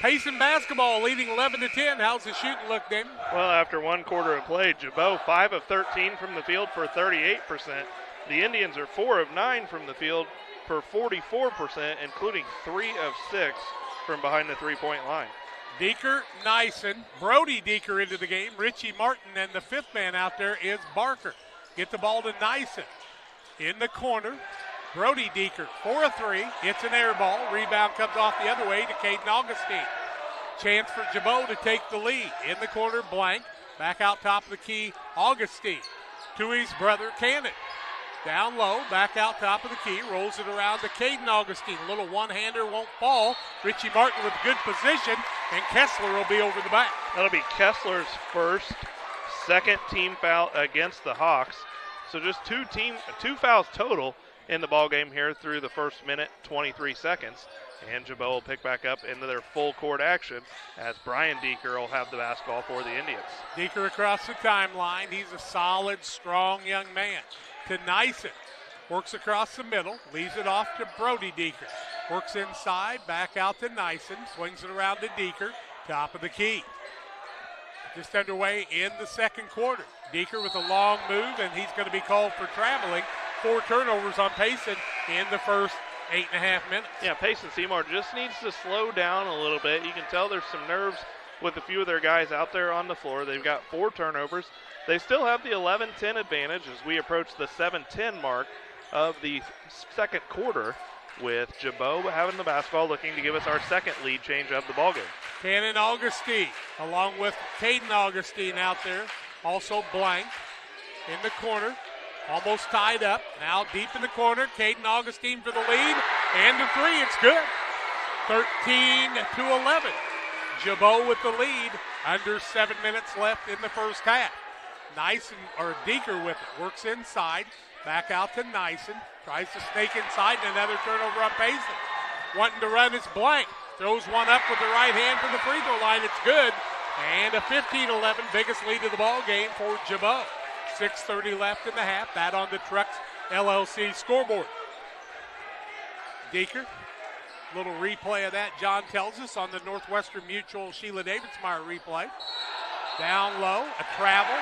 Payson basketball leading 11-10. How's the shooting look, Damon? Well, after one quarter of play, Gibault 5 of 13 from the field for 38%. The Indians are 4 of 9 from the field for 44%, including 3 of 6 from behind the three-point line. Deeker, Nyson, Brody Deeker into the game, Richie Martin, and the fifth man out there is Barker. Get the ball to Nyson. In the corner, Brody Deeker, 4 of 3. It's an air ball. Rebound comes off the other way to Caden Augustine. Chance for Gibault to take the lead. In the corner, Blank. Back out top of the key, Augustine. To his brother, Cannon. Down low, back out top of the key, rolls it around to Caden Augustine. A little one-hander won't fall. Richie Martin with good position, and Kessler will be over the back. That'll be Kessler's second team foul against the Hawks. So just two fouls total in the ball game here through the first minute, 23 seconds. And Gibault will pick back up into their full court action as Brian Deeker will have the basketball for the Indians. Deeker across the timeline. He's a solid, strong young man. To Nyson. Works across the middle. Leaves it off to Brody Deeker. Works inside. Back out to Nyson. Swings it around to Deeker. Top of the key. Just underway in the second quarter. Deeker with a long move, and he's going to be called for traveling. 4 turnovers on Payson in the first 8.5 minutes. Yeah, Payson Seymour just needs to slow down a little bit. You can tell there's some nerves with a few of their guys out there on the floor. They've got 4 turnovers. They still have the 11-10 advantage as we approach the 7-10 mark of the second quarter, with Gibault having the basketball, looking to give us our second lead change of the ballgame. Cannon Augustine, along with Caden Augustine out there. Also Blank in the corner, almost tied up. Now deep in the corner, Caden Augustine for the lead, and the three, it's good. 13-11. Gibault with the lead, under 7 minutes left in the first half. Nyson, or Deeker with it, works inside, back out to Nyson, tries to snake inside, and another turnover on Payson. Wanting to run is Blank, throws one up with the right hand for the free throw line, it's good, and a 15-11 biggest lead of the ball game for Gibault. 6:30 left in the half, that on the Trucks LLC scoreboard. Deeker, little replay of that, John tells us, on the Northwestern Mutual Sheila Davidsmeyer replay. Down low, a travel.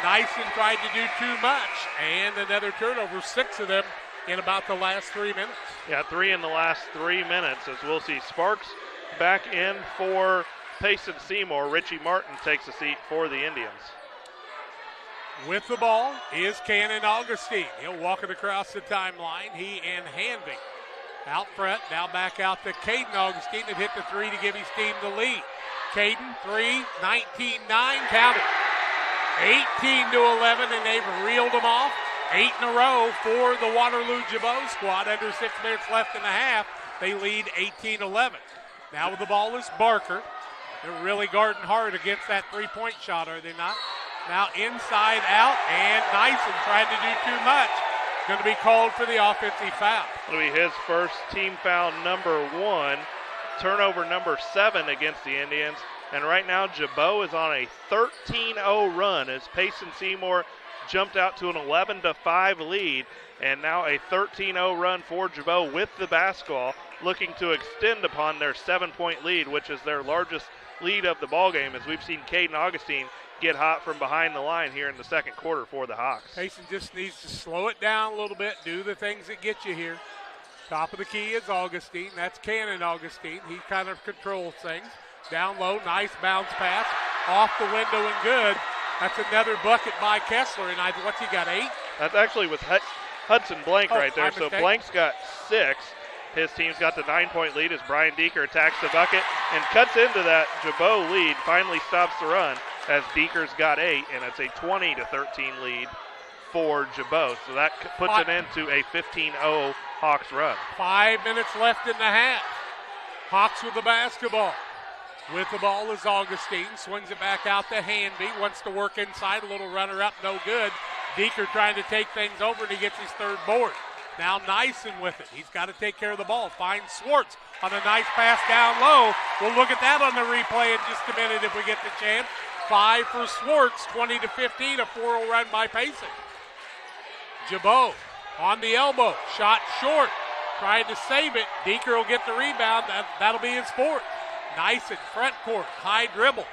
Nyson tried to do too much, and another turnover, 6 of them in about the last 3 minutes. Yeah, 3 in the last 3 minutes, as we'll see Sparks back in for Payson Seymour. Richie Martin takes a seat for the Indians. With the ball is Cannon Augustine. He'll walk it across the timeline, he and Hanvey. Out front, now back out to Caden Augustine that hit the three to give his team the lead. Caden, 3, 19-9, count it. 18-11, and they've reeled them off. 8 in a row for the Waterloo Gibault squad. Under 6 minutes left in the half, they lead 18-11. Now with the ball is Barker. They're really guarding hard against that three-point shot, are they not? Now inside out, and Nyson trying to do too much. Going to be called for the offensive foul. It'll be his first team foul, number 1. Turnover number 7 against the Indians. And right now, Gibault is on a 13-0 run as Payson Seymour jumped out to an 11-5 lead. And now a 13-0 run for Gibault with the basketball, looking to extend upon their 7-point lead, which is their largest lead of the ballgame, as we've seen Caden Augustine get hot from behind the line here in the second quarter for the Hawks. Payson just needs to slow it down a little bit, do the things that get you here. Top of the key is Augustine. That's Cannon Augustine. He kind of controls things. Down low, nice bounce pass. Off the window and good. That's another bucket by Kessler. And what's he got, 8? That's actually with Hudson Blank right there. So Blank's got 6. His team's got the 9-point lead as Brian Deeker attacks the bucket and cuts into that Gibault lead. Finally stops the run as Deeker's got 8, and it's a 20-13 lead for Gibault. So that puts it into a 15-0 Hawks run. 5 minutes left in the half. Hawks with the basketball. With the ball is Augustine. Swings it back out to Hanby. Wants to work inside. A little runner up, no good. Deeker trying to take things over, and he gets his third board. Now Nyson with it. He's got to take care of the ball. Finds Swartz on a nice pass down low. We'll look at that on the replay in just a minute if we get the chance. 5 for Swartz, 20-15, a 4-0 run by Payson. Gibault on the elbow. Shot short. Trying to save it. Deeker will get the rebound. That'll be his fourth. Nyson, front court, high dribble.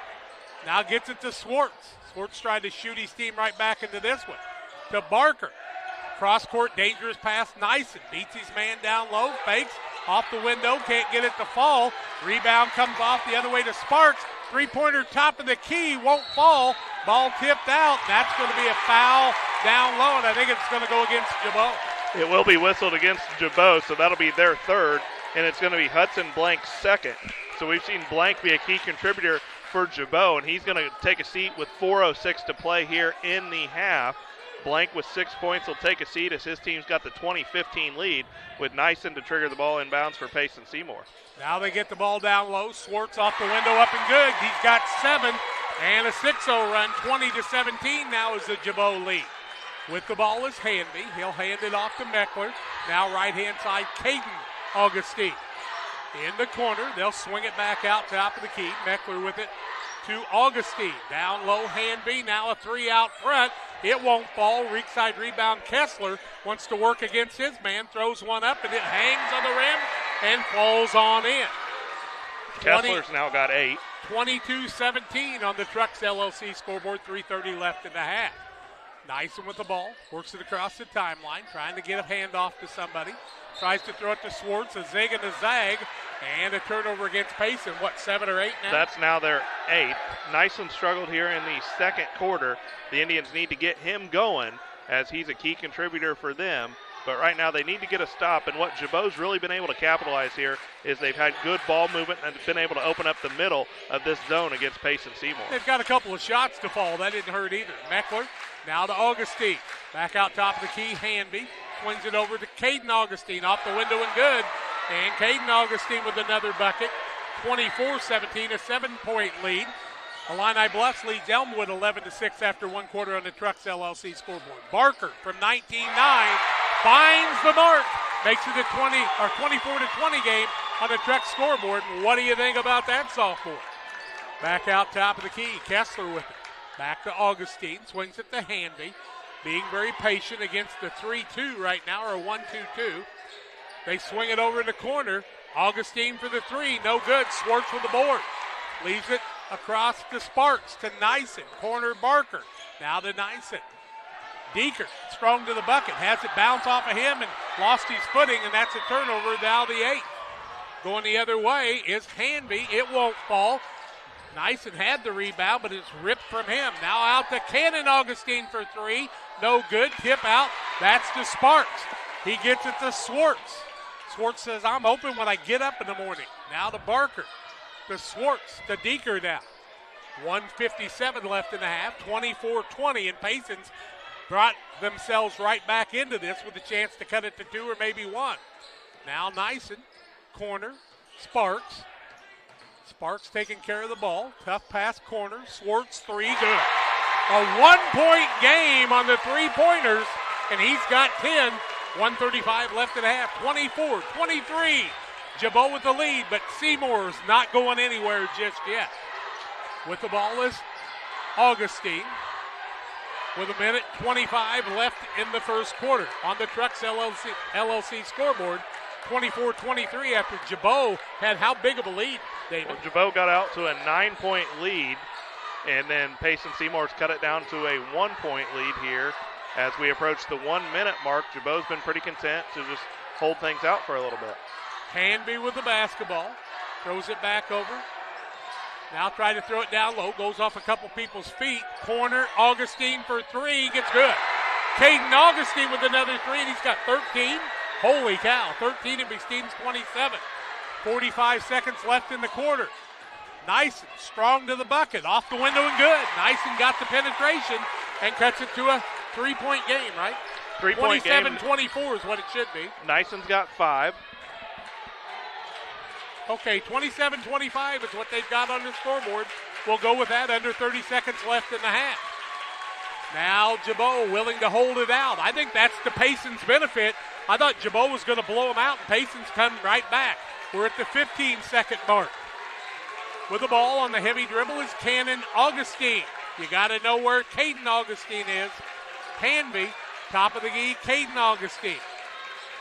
Now gets it to Swartz. Swartz trying to shoot his team right back into this one. To Barker. Cross court, dangerous pass. Nyson beats his man down low. Fakes off the window. Can't get it to fall. Rebound comes off the other way to Sparks. Three-pointer top of the key. Won't fall. Ball tipped out. That's going to be a foul down low, and I think it's going to go against Gibault. It will be whistled against Gibault, so that'll be their third, and it's going to be Hudson Blank's second. So we've seen Blank be a key contributor for Gibault, and he's going to take a seat with 4:06 to play here in the half. Blank with 6 points will take a seat as his team's got the 20-15 lead with Nyson to trigger the ball inbounds for Payson Seymour. Now they get the ball down low. Swartz off the window, up and good. He's got 7 and a 6-0 run. 20-17 now is the Gibault lead. With the ball is Hanby. He'll hand it off to Meckler. Now right-hand side, Caden Augustine. In the corner, they'll swing it back out top of the key. Meckler with it to Augustine. Down low, Hanby. Now a 3 out front. It won't fall. Weak side rebound. Kessler wants to work against his man. Throws one up, and it hangs on the rim and falls on in. Kessler's now got 8. 22-17 on the Trucks LLC scoreboard. 3:30 left in the half. Nyson with the ball. Works it across the timeline. Trying to get a handoff to somebody. Tries to throw it to Swartz. A zig and a zag. And a turnover against Payson. 7 or 8 now? That's now their 8th. Nyson struggled here in the second quarter. The Indians need to get him going as he's a key contributor for them. But right now they need to get a stop. And what Gibault's really been able to capitalize here is they've had good ball movement and been able to open up the middle of this zone against Payson Seymour. They've got a couple of shots to fall. That didn't hurt either. Meckler now to Augustine. Back out top of the key, Hanby. Swings it over to Caden Augustine. Off the window and good. And Caden Augustine with another bucket. 24-17, a 7-point lead. Illini Bluffs leads Elmwood 11-6 after 1 quarter on the Trucks LLC scoreboard. Barker from 19-9 finds the mark. Makes it a 24-20 game on the Trucks scoreboard. What do you think about that sophomore? Back out top of the key. Kessler with it. Back to Augustine. Swings it to Hanby. Being very patient against the 3-2 right now, or a 1-2-2. They swing it over in the corner. Augustine for the 3. No good. Swartz with the board. Leaves it across to Sparks, to Nyson. Corner Barker. Now to Nyson. Deeker, strong to the bucket. Has it bounce off of him and lost his footing, and that's a turnover. Now the 8th. Going the other way is Hanby. It won't fall. Nyson had the rebound, but it's ripped from him. Now out to Cannon Augustine for 3. No good. Tip out. That's to Sparks. He gets it to Swartz. Swartz says, I'm open when I get up in the morning. Now to Barker. To Swartz. To Deeker now. 1:57 left in the half. 24-20, and Payson's brought themselves right back into this with a chance to cut it to 2 or maybe 1. Now Nyson. Corner. Sparks. Sparks taking care of the ball. Tough pass corner. Swartz 3 good. A 1-point game on the 3-pointers, and he's got 10. 1:35 left in the half. 24-23. Gibault with the lead, but Seymour's not going anywhere just yet. With the ball is Augustine. With 1:25 left in the first quarter on the Trucks LLC scoreboard. 24-23 after Gibault had how big of a lead, David? Well, Gibault got out to a 9-point lead, and then Payson Seymour's cut it down to a 1-point lead here. As we approach the 1-minute mark, Gibault's been pretty content to just hold things out for a little bit. Hanby with the basketball. Throws it back over. Now try to throw it down low. Goes off a couple people's feet. Corner, Augustine for 3. Gets good. Caden Augustine with another 3, and he's got 13. Holy cow, 13 and his team's 27. 45 seconds left in the quarter. Nyson strong to the bucket. Off the window and good. Nyson got the penetration and cuts it to a three-point game, right? 3-point game. 27-24 is what it should be. Nyson's got 5. Okay, 27-25 is what they've got on the scoreboard. We'll go with that. Under 30 seconds left in the half. Now Gibault willing to hold it out. I think that's to Payson's benefit. I thought Gibault was going to blow him out, and Payson's coming right back. We're at the 15-second mark. With the ball on the heavy dribble is Cannon Augustine. You got to know where Caden Augustine is. Canby, top of the key, Caden Augustine.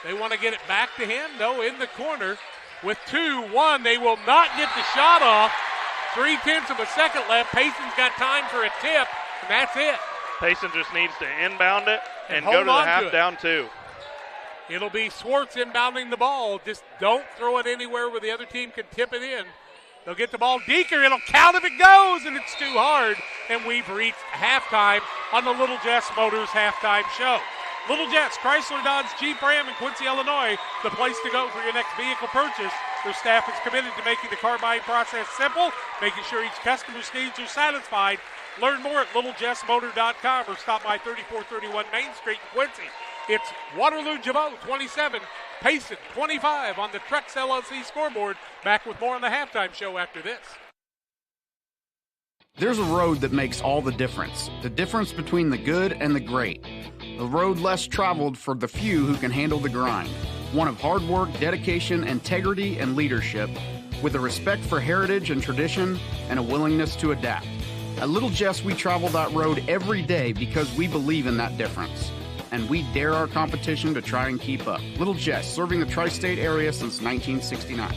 They want to get it back to him, though, in the corner. With 2-1, they will not get the shot off. 0.3 of a second left. Payson's got time for a tip, and that's it. Payson just needs to inbound it and go to the half down 2. It'll be Swartz inbounding the ball. Just don't throw it anywhere where the other team can tip it in. They'll get the ball. Deeker, it'll count if it goes, and it's too hard. And we've reached halftime on the Little Jess Motors halftime show. Little Jess, Chrysler, Dodge, Jeep, Ram in Quincy, Illinois, the place to go for your next vehicle purchase. Their staff is committed to making the car buying process simple, making sure each customer's needs are satisfied. Learn more at littlejessmotor.com or stop by 3431 Main Street in Quincy. It's Waterloo Gibault 27, Payson 25 on the Trex LLC scoreboard. Back with more on the halftime show after this. There's a road that makes all the difference between the good and the great. The road less traveled for the few who can handle the grind. One of hard work, dedication, integrity, and leadership, with a respect for heritage and tradition and a willingness to adapt. At Little Jess, we travel that road every day because we believe in that difference. And we dare our competition to try and keep up. Little Jess, serving the tri-state area since 1969.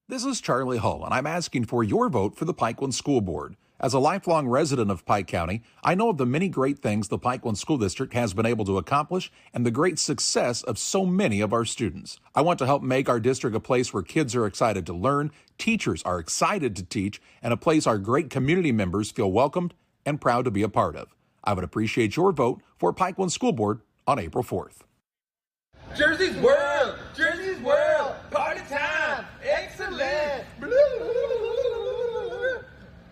This is Charlie Hull, and I'm asking for your vote for the Pikeland School Board. As a lifelong resident of Pike County, I know of the many great things the Pikeland School District has been able to accomplish and the great success of so many of our students. I want to help make our district a place where kids are excited to learn, teachers are excited to teach, and a place our great community members feel welcomed and proud to be a part of. I would appreciate your vote for Pikeland School Board on April 4th. Jersey's World! Jersey's World! Party time! Excellent!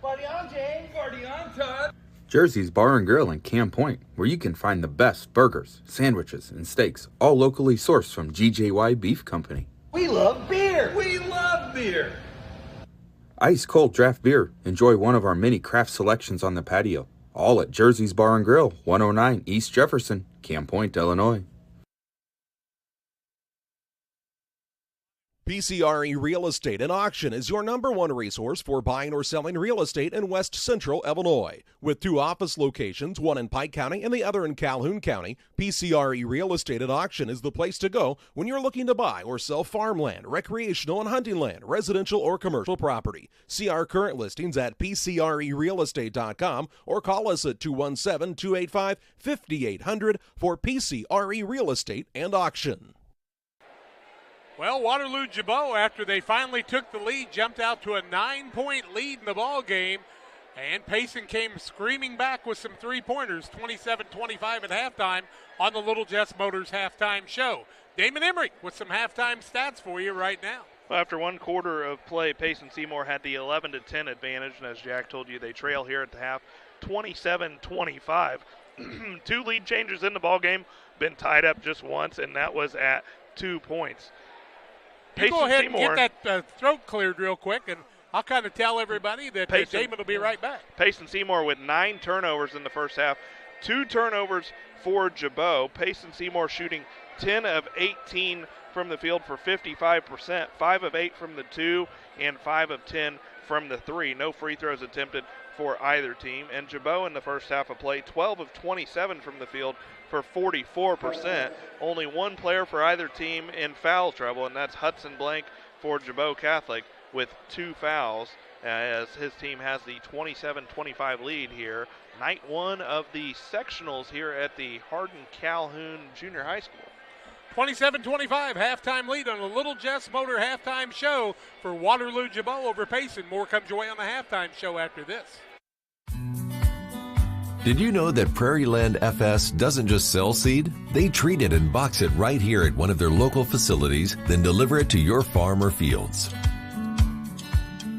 Party on, Jay! Party on, Todd! Jersey's Bar and Grill in Camp Point, where you can find the best burgers, sandwiches, and steaks, all locally sourced from GJY Beef Company. We love beer! We love beer! Ice cold draft beer. Enjoy one of our many craft selections on the patio. All at Jersey's Bar and Grill, 109 East Jefferson, Camp Point, Illinois. PCRE Real Estate and Auction is your #1 resource for buying or selling real estate in West Central Illinois. With 2 office locations, one in Pike County and the other in Calhoun County, PCRE Real Estate and Auction is the place to go when you're looking to buy or sell farmland, recreational and hunting land, residential or commercial property. See our current listings at PCRERealestate.com or call us at 217-285-5800 for PCRE Real Estate and Auction. Well, Waterloo Gibault, after they finally took the lead, jumped out to a 9-point lead in the ball game, and Payson came screaming back with some three-pointers, 27-25 at halftime on the Little Jess Motors halftime show. Damon Emmerich with some halftime stats for you right now. Well, after one quarter of play, Payson Seymour had the 11-10 advantage, and as Jack told you, they trail here at the half, 27-25. 2 lead changes in the ball game, been tied up just once, and that was at 2 points. You go ahead and get that throat cleared real quick, and I'll kind of tell everybody that Damon will be right back. Payson Seymour with 9 turnovers in the first half, 2 turnovers for Gibault. Payson Seymour shooting 10 of 18 from the field for 55%, 5 of 8 from the 2, and 5 of 10 from the 3. No free throws attempted for either team. And Gibault in the first half of play, 12 of 27 from the field for 44%. Only one player for either team in foul trouble, and that's Hudson Blank for Gibault Catholic with 2 fouls, as his team has the 27-25 lead here. Night 1 of the sectionals here at the Hardin-Calhoun Junior High School. 27-25 halftime lead on the Little Jess Motor halftime show for Waterloo Gibault over Payson. More comes your way on the halftime show after this. Did you know that Prairieland FS doesn't just sell seed? They treat it and box it right here at one of their local facilities, then deliver it to your farm or fields.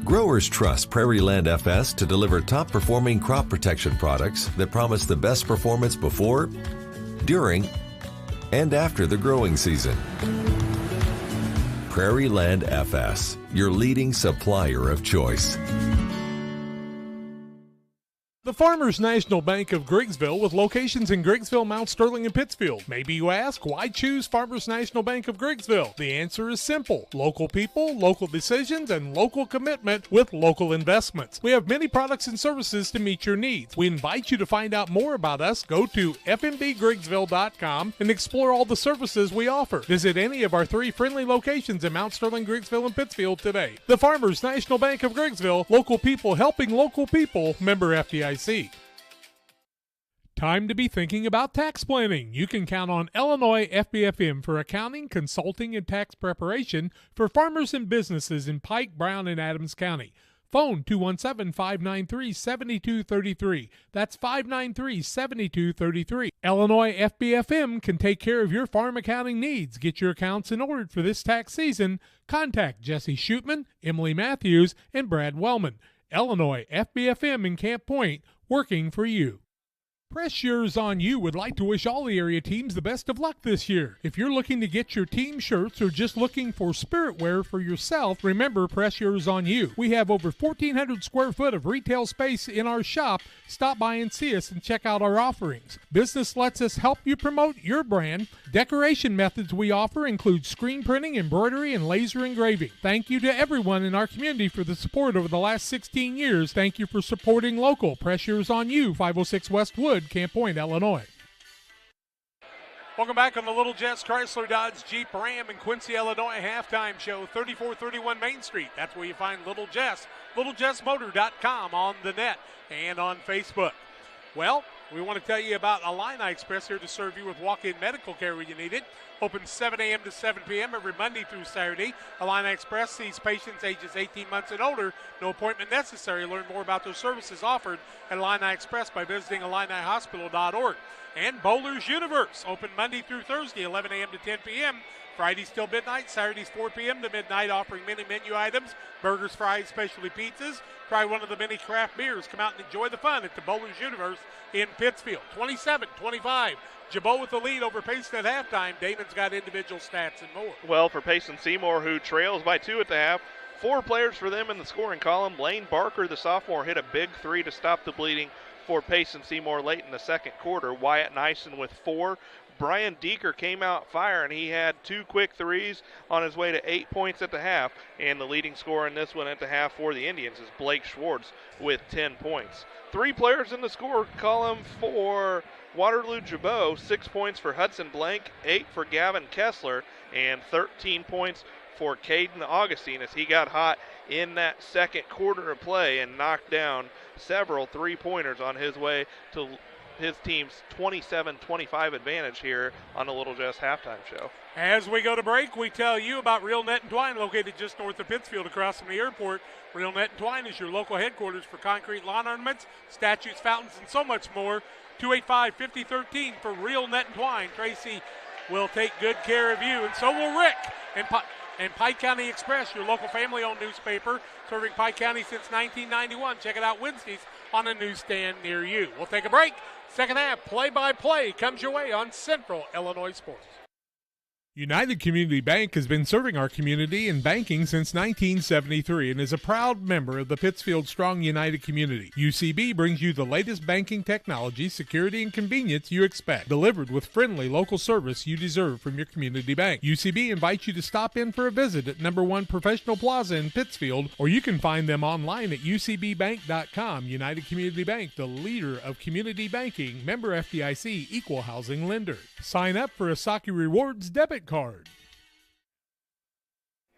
Growers trust Prairie Land FS to deliver top-performing crop protection products that promise the best performance before, during, and after the growing season. Prairie Land FS, your leading supplier of choice. The Farmers National Bank of Griggsville, with locations in Griggsville, Mount Sterling, and Pittsfield. Maybe you ask, why choose Farmers National Bank of Griggsville? The answer is simple. Local people, local decisions, and local commitment with local investments. We have many products and services to meet your needs. We invite you to find out more about us. Go to fmbgriggsville.com and explore all the services we offer. Visit any of our 3 friendly locations in Mount Sterling, Griggsville, and Pittsfield today. The Farmers National Bank of Griggsville, local people helping local people, member FDIC. Time to be thinking about tax planning. You can count on Illinois FBFM for accounting, consulting, and tax preparation for farmers and businesses in Pike, Brown, and Adams County. Phone 217-593-7233. That's 593-7233. Illinois FBFM can take care of your farm accounting needs. Get your accounts in order for this tax season. Contact Jesse Shootman, Emily Matthews, and Brad Wellman. Illinois FBFM in Camp Point, working for you. Press Yours On You would like to wish all the area teams the best of luck this year. If you're looking to get your team shirts or just looking for spirit wear for yourself, remember Press Yours On You. We have over 1,400 square foot of retail space in our shop. Stop by and see us and check out our offerings. Business lets us help you promote your brand. Decoration methods we offer include screen printing, embroidery, and laser engraving. Thank you to everyone in our community for the support over the last 16 years. Thank you for supporting local. Press Yours On You, 506 West Wood, Camp Point, Illinois. Welcome back on the Little Jess Chrysler Dodge Jeep Ram in Quincy, Illinois halftime show, 3431 Main Street. That's where you find Little Jess, littlejessmotor.com on the net and on Facebook. Well, we want to tell you about Illini Express, here to serve you with walk-in medical care when you need it. Open 7 a.m. to 7 p.m. every Monday through Saturday. Illini Express sees patients ages 18 months and older. No appointment necessary. Learn more about their services offered at Illini Express by visiting IlliniHospital.org. And Bowler's Universe, open Monday through Thursday, 11 a.m. to 10 p.m. Fridays till midnight, Saturdays 4 p.m. to midnight, offering many menu items, burgers, fries, specialty pizzas. Try one of the many craft beers. Come out and enjoy the fun at the Bowler's Universe in Pittsfield. 27-25. Gibault with the lead over Payson at halftime. Damon's got individual stats and more. Well, for Payson Seymour, who trails by 2 at the half, 4 players for them in the scoring column. Lane Barker, the sophomore, hit a big 3 to stop the bleeding for Payson Seymour late in the second quarter. Wyatt Nyson with 4. Brian Deeker came out firing. He had 2 quick threes on his way to 8 points at the half. And the leading scorer in this one at the half for the Indians is Blake Schwartz with 10 points. 3 players in the score column for Waterloo Gibault. 6 points for Hudson Blank, 8 for Gavin Kessler, and 13 points for Caden Augustine as he got hot in that second quarter of play and knocked down several three-pointers on his way to his team's 27-25 advantage here on the Little Jess halftime show. As we go to break, we tell you about Real Net and Twine, located just north of Pittsfield across from the airport. Real Net and Twine is your local headquarters for concrete lawn ornaments, statues, fountains, and so much more. 285-5013 for Real Net and Twine. Tracy will take good care of you, and so will Rick. And Pike County Express, your local family-owned newspaper, serving Pike County since 1991. Check it out Wednesdays on a newsstand near you. We'll take a break. Second half, play-by-play comes your way on Central Illinois Sports. United Community Bank has been serving our community in banking since 1973 and is a proud member of the Pittsfield Strong United community. UCB brings you the latest banking technology, security, and convenience you expect, delivered with friendly local service you deserve from your community bank. UCB invites you to stop in for a visit at No. 1 Professional Plaza in Pittsfield, or you can find them online at ucbbank.com. United Community Bank, the leader of community banking, member FDIC, equal housing lender. Sign up for a Saki Rewards debit card.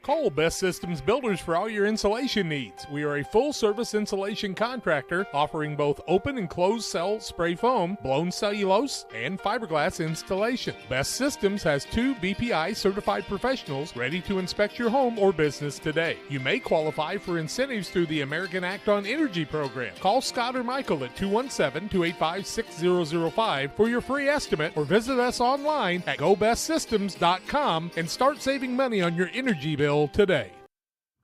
Call Best Systems Builders for all your insulation needs. We are a full-service insulation contractor offering both open and closed cell spray foam, blown cellulose, and fiberglass installation. Best Systems has 2 BPI certified professionals ready to inspect your home or business today. You may qualify for incentives through the American Act on Energy program. Call Scott or Michael at 217-285-6005 for your free estimate, or visit us online at gobestsystems.com and start saving money on your energy bill today.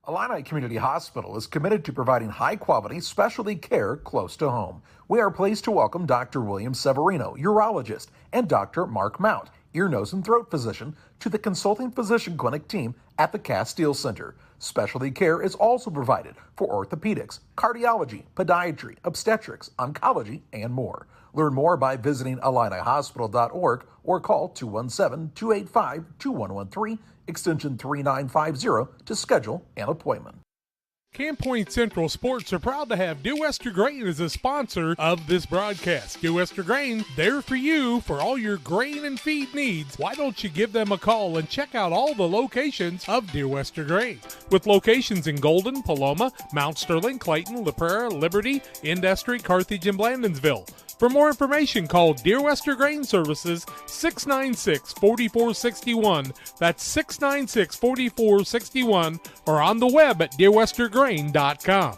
Illini Community Hospital is committed to providing high-quality specialty care close to home. We are pleased to welcome Dr. William Severino, urologist, and Dr. Mark Mount, ear, nose, and throat physician, to the consulting physician clinic team at the Castile Center. Specialty care is also provided for orthopedics, cardiology, podiatry, obstetrics, oncology, and more. Learn more by visiting IlliniHospital.org or call 217-285-2113, extension 3950 to schedule an appointment. Camp Point Central Sports are proud to have Dear Western Grain as a sponsor of this broadcast. Dear Western Grain, there for you for all your grain and feed needs. Why don't you give them a call and check out all the locations of Dear Western Grain? With locations in Golden, Paloma, Mount Sterling, Clayton, La Prairie, Liberty, Industry, Carthage, and Blandonsville. For more information, call Dear Western Grain Services 696-4461. That's 696-4461, or on the web at dearwesterngrain.com.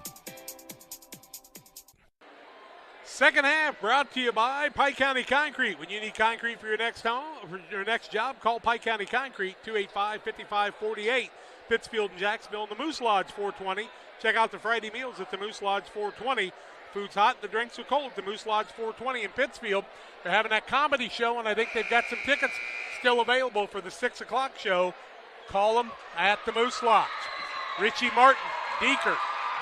Second half brought to you by Pike County Concrete. When you need concrete for your next home, for your next job, call Pike County Concrete, 285-5548. Pittsfield and Jacksonville and the Moose Lodge 420. Check out the Friday meals at the Moose Lodge 420. Food's hot, the drinks are cold at the Moose Lodge 420 in Pittsfield. They're having that comedy show, and I think they've got some tickets still available for the 6 o'clock show. Call them at the Moose Lodge. Richie Martin, Deeker,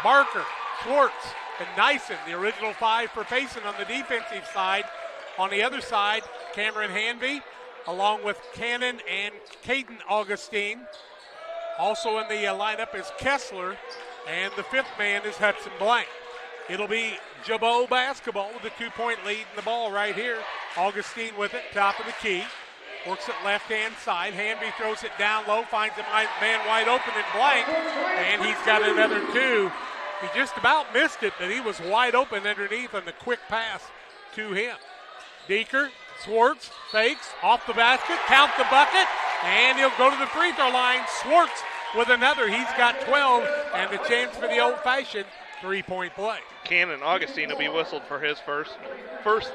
Barker, Schwartz, and Nyson, the original five for Payson on the defensive side. On the other side, Cameron Hanvey, along with Cannon and Caden Augustine. Also in the lineup is Kessler, and the fifth man is Hudson Blank. It'll be Gibault basketball with a 2-point lead in the ball right here. Augustine with it, top of the key. Works it left-hand side. Hanby throws it down low, finds a man wide open in Blank, and he's got another two. He just about missed it, but he was wide open underneath on the quick pass to him. Deeker, Schwartz, fakes, off the basket, count the bucket, and he'll go to the free throw line. Schwartz with another. He's got 12, and the chance for the old-fashioned 3-point play. Cannon Augustine will be whistled for his first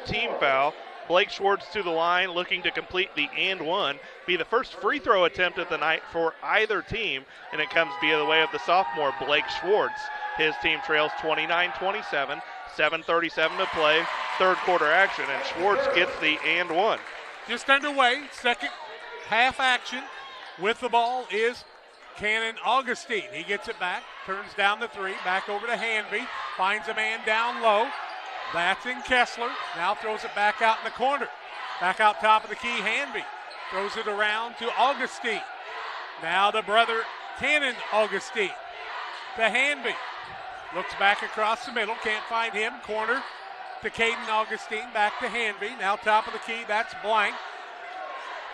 team foul. Blake Schwartz to the line, looking to complete the and one. Be the first free throw attempt of the night for either team, and it comes via the way of the sophomore, Blake Schwartz. His team trails 29-27, 7:37 to play, third quarter action, and Schwartz gets the and one. Just underway, second half action. With the ball is Cannon Augustine. He gets it back, turns down the three, back over to Hanby, finds a man down low. That's in Kessler. Now throws it back out in the corner. Back out top of the key, Hanby. Throws it around to Augustine. Now to brother Cannon Augustine. To Hanby. Looks back across the middle, can't find him. Corner to Caden Augustine, back to Hanby. Now top of the key, that's Blank.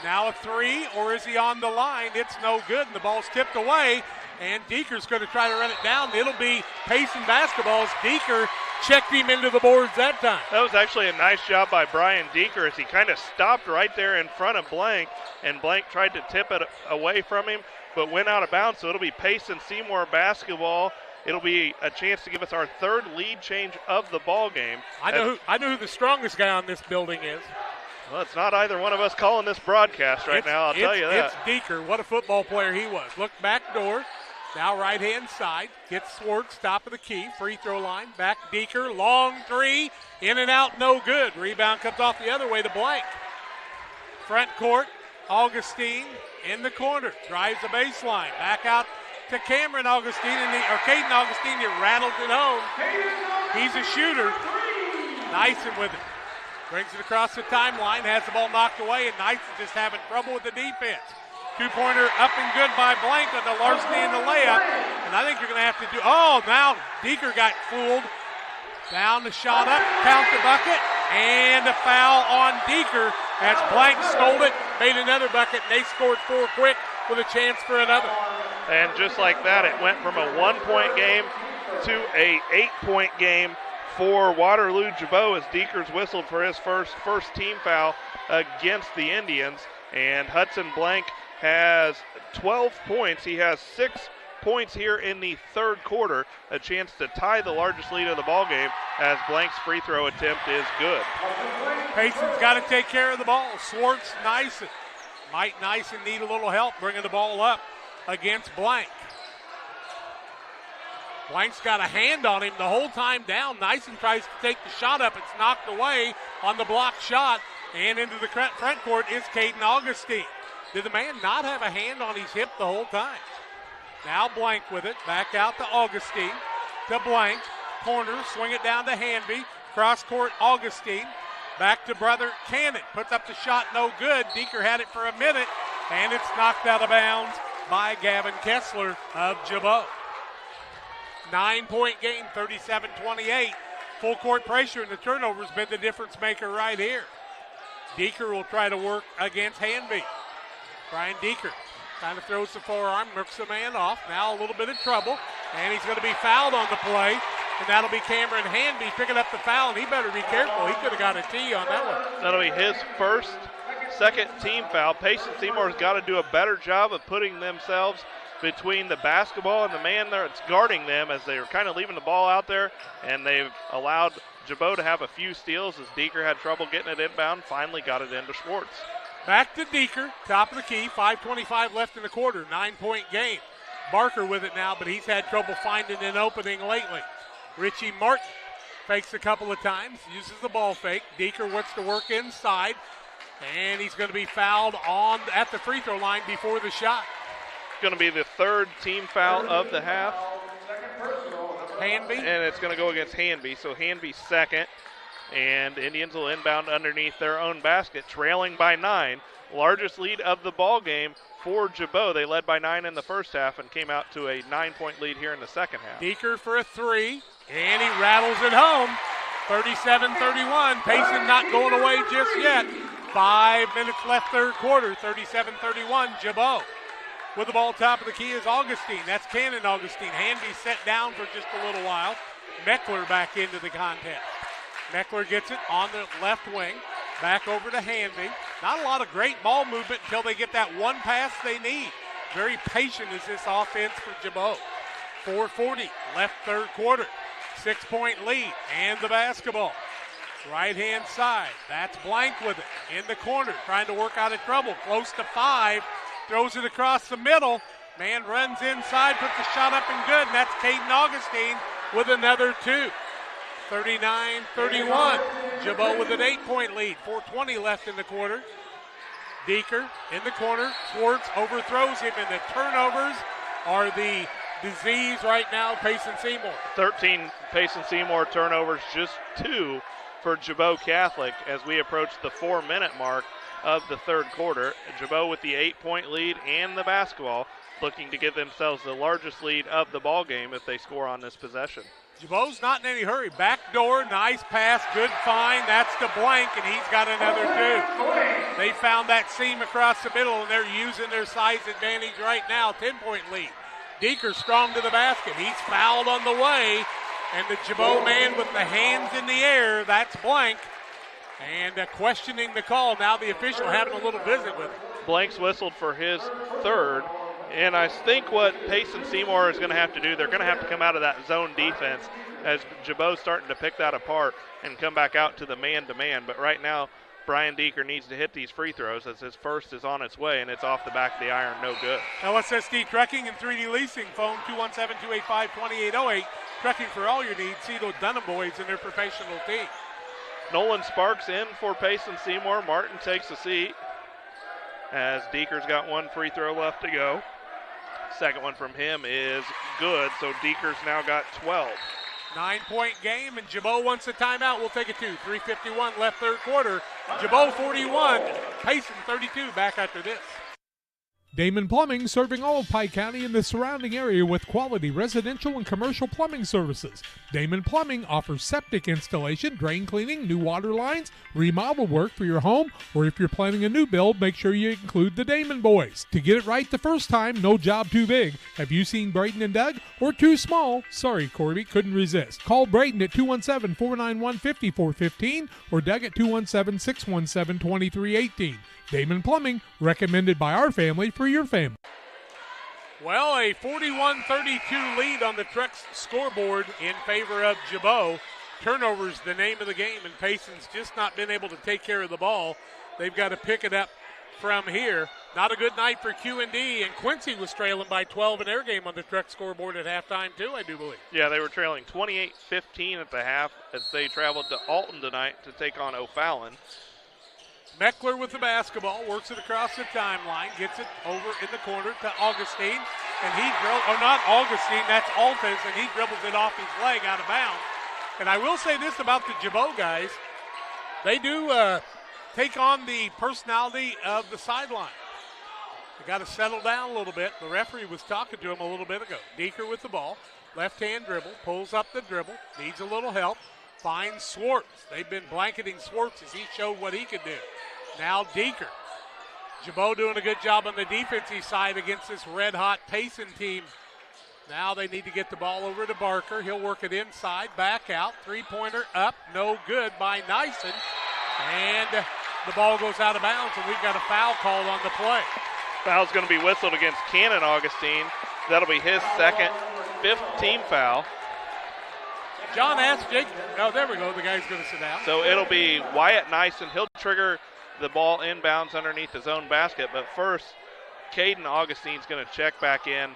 Now a three, or is he on the line? It's no good, and the ball's tipped away, and Deeker's going to try to run it down. It'll be Payson basketball as Deeker checked him into the boards that time. That was actually a nice job by Brian Deeker as he kind of stopped right there in front of Blank, and Blank tried to tip it away from him, but went out of bounds, so it'll be Payson Seymour basketball. It'll be a chance to give us our third lead change of the ball game. I know who the strongest guy on this building is. Well, it's not either one of us calling this broadcast right now, I'll tell you that. It's Deeker. What a football player he was. Look, back door. Now right-hand side. Gets Schwartz, top of the key. Free throw line. Back Deeker. Long three. In and out, no good. Rebound comes off the other way to Blank. Front court. Augustine in the corner. Drives the baseline. Back out to Cameron Augustine. Caden Augustine. He rattles it home. He's a shooter. Nyson with it. Brings it across the timeline, has the ball knocked away, and Nyson just having trouble with the defense. Two-pointer up and good by Blank on the larceny and the layup. And I think you're going to have to do, now Deeker got fooled. Down the shot up, count the bucket, and a foul on Deeker as Blank stole it, made another bucket, and they scored four quick with a chance for another. And just like that, it went from a 1-point game to a 8-point game for Waterloo Gibault as Deeker's whistled for his first team foul against the Indians. And Hudson Blank has 12 points. He has 6 points here in the third quarter, a chance to tie the largest lead of the ball game as Blank's free throw attempt is good. Payson's got to take care of the ball. Schwartz, Nyson. Might Nyson need a little help bringing the ball up against Blank. Blank's got a hand on him the whole time down. Nyson tries to take the shot up. It's knocked away on the blocked shot. And into the front court is Caden Augustine. Did the man not have a hand on his hip the whole time? Now Blank with it. Back out to Augustine. To Blank. Corner. Swing it down to Hanby. Cross court Augustine. Back to brother Cannon. Puts up the shot. No good. Deeker had it for a minute. And it's knocked out of bounds by Gavin Kessler of Gibault. 9-point game, 37-28. Full court pressure, and the turnover's been the difference maker right here. Deeker will try to work against Hanby. Brian Deeker kind of throws the forearm, knocks the man off. Now a little bit of trouble, and he's going to be fouled on the play, and that'll be Cameron Hanby picking up the foul, and he better be careful. He could have got a tee on that one. That'll be his second team foul. Payson Seymour's got to do a better job of putting themselves between the basketball and the man that's guarding them, as they were kind of leaving the ball out there, and they've allowed Gibault to have a few steals as Deeker had trouble getting it inbound, finally got it into Schwartz. Back to Deeker, top of the key, 5:25 left in the quarter, 9-point game. Barker with it now, but he's had trouble finding an opening lately. Richie Martin fakes a couple of times, uses the ball fake. Deeker wants to work inside, and he's going to be fouled at the free throw line before the shot. Going to be the third team foul of the half. Hanby. And it's going to go against Hanby. So Hanby second. And Indians will inbound underneath their own basket, trailing by 9. Largest lead of the ball game for Gibault. They led by 9 in the first half and came out to a 9-point lead here in the second half. Deeker for a three, and he rattles it home. 37-31. Payson not going away just yet. 5 minutes left third quarter. 37-31. Gibault. With the ball top of the key is Augustine. That's Cannon Augustine. Hanby set down for just a little while. Meckler back into the contest. Meckler gets it on the left wing. Back over to Hanby. Not a lot of great ball movement until they get that one pass they need. Very patient is this offense for Gibault. 4:40 left third quarter. 6-point lead and the basketball. Right-hand side. That's Blank with it. In the corner, trying to work out of trouble. Close to 5. Throws it across the middle. Man runs inside, puts the shot up and good, and that's Caden Augustine with another 2. 39-31. Gibault with an 8-point lead. 4:20 left in the quarter. Deeker in the corner. Schwartz overthrows him, and the turnovers are the disease right now. Payson Seymour. 13 Payson Seymour turnovers, just 2 for Gibault Catholic as we approach the 4-minute mark of the third quarter. Gibault with the 8-point lead and the basketball, looking to give themselves the largest lead of the ball game if they score on this possession. Gibault's not in any hurry. Backdoor, nice pass, good find. That's to Blank, and he's got another 2. They found that seam across the middle, and they're using their size advantage right now. 10-point lead. Deeker strong to the basket. He's fouled on the way, and the Gibault man with the hands in the air, that's Blank. And questioning the call. Now the official having a little visit with him. Blank's whistled for his third. And I think what Payson Seymour is going to have to do, they're going to have to come out of that zone defense as Gibault's starting to pick that apart and come back out to the man-to-man. But right now, Brian Deeker needs to hit these free throws as his first is on its way, and it's off the back of the iron, no good. LSSD Trucking and 3D Leasing. Phone 217-285-2808. Trucking for all your needs. See those Dunham boys and their professional team. Nolan Sparks in for Payson Seymour. Martin takes a seat as Deeker's got one free throw left to go. Second one from him is good, so Deeker's now got 12. 9-point game, and Gibault wants a timeout. We'll take it to 3:51 left third quarter. Gibault 41, Payson 32 back after this. Damon Plumbing, serving all of Pike County and the surrounding area with quality residential and commercial plumbing services. Damon Plumbing offers septic installation, drain cleaning, new water lines, remodel work for your home, or if you're planning a new build, make sure you include the Damon boys. To get it right the first time, no job too big. Have you seen Brayton and Doug? Or too small? Sorry, Corby, couldn't resist. Call Brayton at 217-491-5415 or Doug at 217-617-2318. Damon Plumbing, recommended by our family for your family. Well, a 41-32 lead on the Trex scoreboard in favor of Gibault. Turnovers the name of the game, and Payson's just not been able to take care of the ball. They've got to pick it up from here. Not a good night for Q&D, and Quincy was trailing by 12 in their game on the Truck scoreboard at halftime too, I do believe. Yeah, they were trailing 28-15 at the half as they traveled to Alton tonight to take on O'Fallon. Meckler with the basketball, works it across the timeline, gets it over in the corner to Augustine, and he not Augustine, that's Altes, and he dribbles it off his leg out of bounds. And I will say this about the Gibault guys, they do take on the personality of the sideline. They got to settle down a little bit. The referee was talking to him a little bit ago. Deeker with the ball, left-hand dribble, pulls up the dribble, needs a little help, finds Swartz. They've been blanketing Swartz as he showed what he could do. Now Deeker. Gibault doing a good job on the defensive side against this red-hot Payson team. Now they need to get the ball over to Barker. He'll work it inside, back out, three-pointer up, no good by Nyson. And the ball goes out of bounds, and we've got a foul called on the play. Foul's going to be whistled against Cannon Augustine. That'll be his second, fifth team foul. John asked Jake. Oh, there we go. The guy's going to sit down. So it'll be Wyatt Nyson. He'll trigger the ball inbounds underneath his own basket. But first, Caden Augustine's going to check back in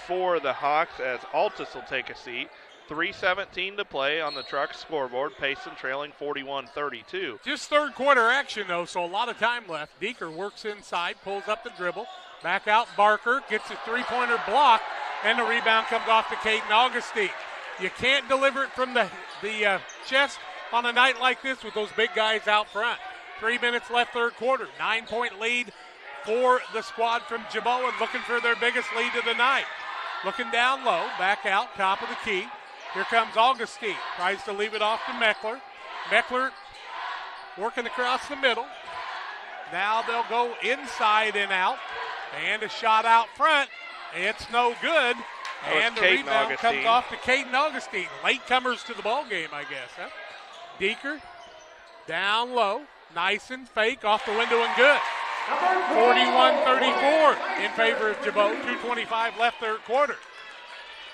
for the Hawks as Altus will take a seat. 3:17 to play on the Truck scoreboard. Payson trailing 41-32. Just third quarter action, though, so a lot of time left. Deeker works inside, pulls up the dribble. Back out, Barker gets a three-pointer block, and the rebound comes off to Caden Augustine. You can't deliver it from the chest on a night like this with those big guys out front. 3 minutes left third quarter. 9-point lead for the squad from Gibault and looking for their biggest lead of the night. Looking down low, back out, top of the key. Here comes Augustine. Tries to leave it off to Meckler. Meckler working across the middle. Now they'll go inside and out. And a shot out front. It's no good. And the rebound comes off to Caden Augustine. Latecomers to the ball game, I guess. Huh? Deeker down low. Nyson fake off the window and good. 41-34 in favor of Gibault. 2:25 left third quarter.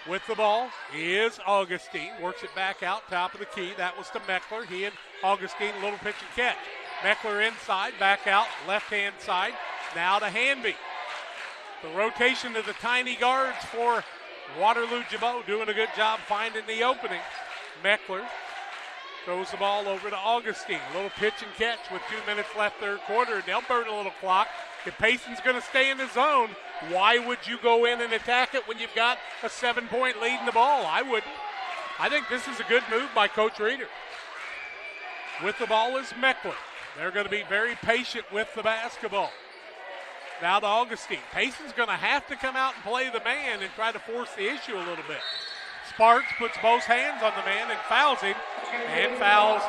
With the ball is Augustine. Works it back out, top of the key. That was to Meckler. He and Augustine, a little pitch and catch. Meckler inside, back out, left-hand side. Now to Hanby. The rotation of the tiny guards for Waterloo Gibault doing a good job finding the opening. Meckler throws the ball over to Augustine. A little pitch and catch with 2 minutes left third quarter. They'll burn a little clock. If Payson's going to stay in the zone, why would you go in and attack it when you've got a 7-point lead in the ball? I wouldn't. I think this is a good move by Coach Reeder. With the ball is Meckler. They're going to be very patient with the basketball. Now to Augustine. Payson's going to have to come out and play the man and try to force the issue a little bit. Sparks puts both hands on the man and fouls him, and fouls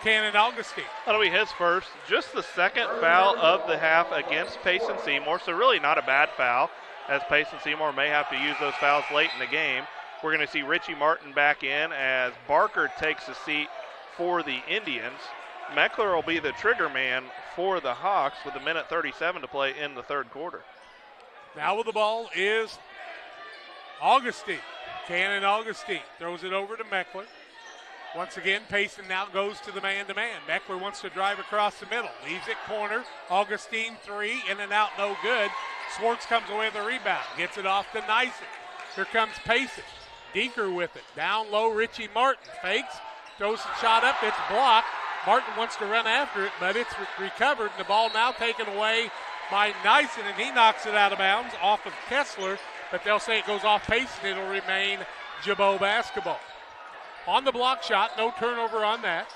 Cannon Augustine. That'll be his first. Just the second foul of the half against Payson Seymour, so really not a bad foul, as Payson Seymour may have to use those fouls late in the game. We're going to see Richie Martin back in as Barker takes a seat for the Indians. Meckler will be the trigger man for the Hawks with 1:37 to play in the third quarter. Now with the ball is Augustine. Cannon Augustine throws it over to Meckler. Once again, Payson now goes to the man-to-man. Meckler wants to drive across the middle. Leaves it corner. Augustine three, in and out, no good. Swartz comes away with the rebound. Gets it off to Nyson. Here comes Payson. Deeker with it. Down low, Richie Martin fakes. Throws the shot up. It's blocked. Martin wants to run after it, but it's recovered. And the ball now taken away by Nyson, and he knocks it out of bounds off of Kessler. But they'll say it goes off Payson. It'll remain Gibault basketball. On the block shot, no turnover on that.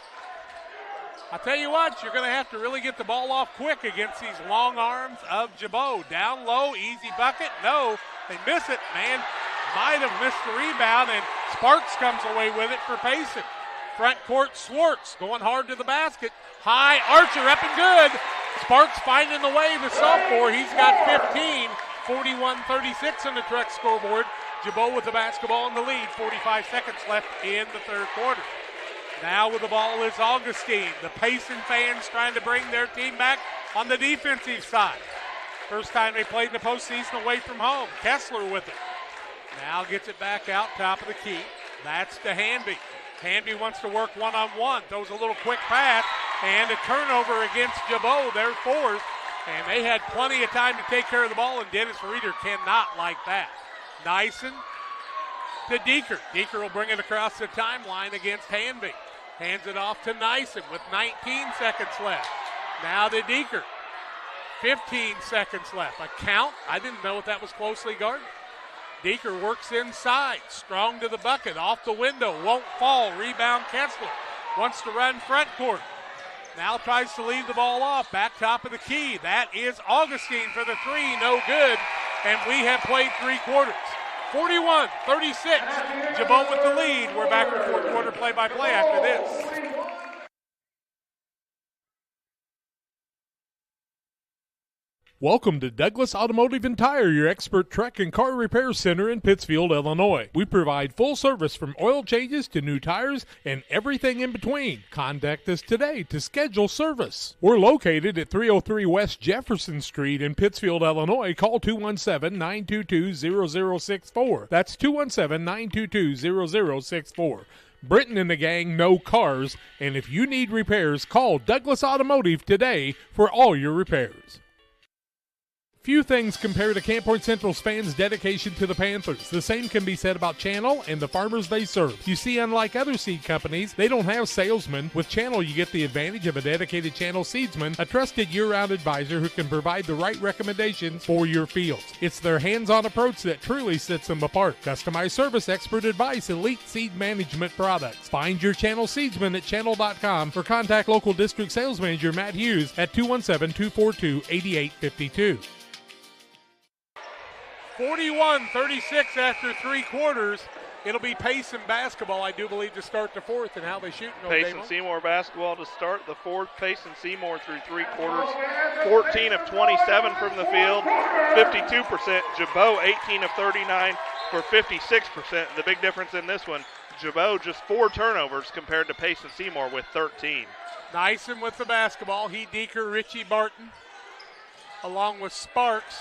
I'll tell you what, you're going to have to really get the ball off quick against these long arms of Gibault. Down low, easy bucket. No, they miss it. Man might have missed the rebound, and Sparks comes away with it for Payson. Front court, Swartz going hard to the basket. High, Archer up and good. Sparks finding the way, the sophomore. He's got 15. 41-36 on the Truck scoreboard. Gibault with the basketball in the lead. 45 seconds left in the third quarter. Now with the ball is Augustine. The Payson fans trying to bring their team back on the defensive side. First time they played in the postseason away from home. Kessler with it. Now gets it back out, top of the key. That's to Hanby. Hanby wants to work one-on-one. Throws a little quick pass, and a turnover against Gibault. They're fourth. And they had plenty of time to take care of the ball, and Dennis Reeder cannot like that. Nyson to Deeker. Deeker will bring it across the timeline against Hanby. Hands it off to Nyson with 19 seconds left. Now to Deeker. 15 seconds left. A count. I didn't know if that was closely guarded. Deeker works inside. Strong to the bucket. Off the window. Won't fall. Rebound Kessler. Wants to run front court. Now tries to leave the ball off. Back top of the key. That is Augustine for the three. No good. And we have played 3 quarters. 41-36. Gibault with the lead. We're back with 4th quarter play-by-play after this. Welcome to Douglas Automotive and Tire, your expert truck and car repair center in Pittsfield, Illinois. We provide full service from oil changes to new tires and everything in between. Contact us today to schedule service. We're located at 303 West Jefferson Street in Pittsfield, Illinois. Call 217-922-0064. That's 217-922-0064. Britton and the gang know cars, and if you need repairs, call Douglas Automotive today for all your repairs. Few things compare to Camp Point Central's fans' dedication to the Panthers. The same can be said about Channel and the farmers they serve. You see, unlike other seed companies, they don't have salesmen. With Channel, you get the advantage of a dedicated Channel seedsman, a trusted year-round advisor who can provide the right recommendations for your fields. It's their hands-on approach that truly sets them apart. Customized service, expert advice, elite seed management products. Find your Channel seedsman at channel.com or contact local district sales manager Matt Hughes at 217-242-8852. 41-36 after 3 quarters. It'll be Payson basketball, I do believe, to start the 4th. And how they shoot. Payson Seymour basketball to start the 4th. Payson Seymour through 3 quarters. 14 of 27 from the field, 52%. Gibault 18 of 39 for 56%. The big difference in this one, Gibault just 4 turnovers compared to Payson Seymour with 13. Nyson with the basketball. He, Deeker, Richie Barton, along with Sparks.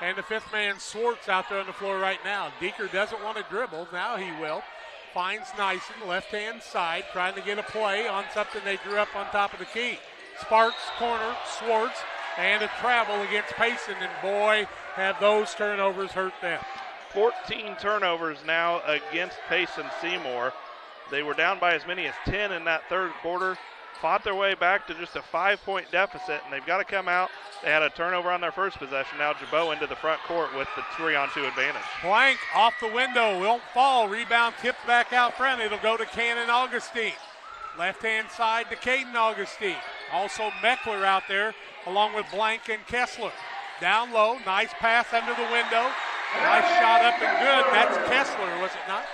And the 5th man, Swartz, out there on the floor right now. Deeker doesn't want to dribble. Now he will. Finds Nyson, left-hand side, trying to get a play on something they drew up on top of the key. Sparks, corner, Swartz, and a travel against Payson. And boy, have those turnovers hurt them. 14 turnovers now against Payson Seymour. They were down by as many as 10 in that 3rd quarter. Fought their way back to just a 5-point deficit, and they've got to come out. They had a turnover on their first possession. Now Gibault into the front court with the 3-on-2 advantage. Blank off the window, won't fall. Rebound tipped back out front. It'll go to Cannon Augustine. Left-hand side to Caden Augustine. Also Meckler out there along with Blank and Kessler. Down low, nice pass under the window. Nice shot up and good. That's Kessler, was it not?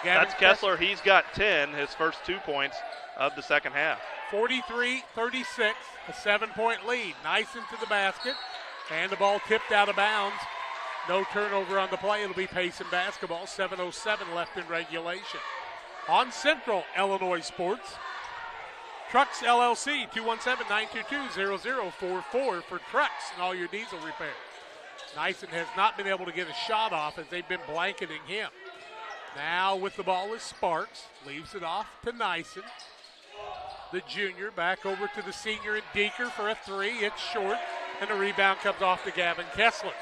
That's Kessler. He's got 10, his first 2 points of the second half. 43-36, a 7-point lead. Nice into the basket, and the ball tipped out of bounds. No turnover on the play. It'll be Payson basketball. 7:07 left in regulation. On Central Illinois Sports, Trucks LLC, 217-922-0044 for trucks and all your diesel repairs. Nyson has not been able to get a shot off as they've been blanketing him. Now with the ball is Sparks. Leaves it off to Nyson. The junior back over to the senior and Deeker for a 3. It's short, and the rebound comes off to Gavin Kessler.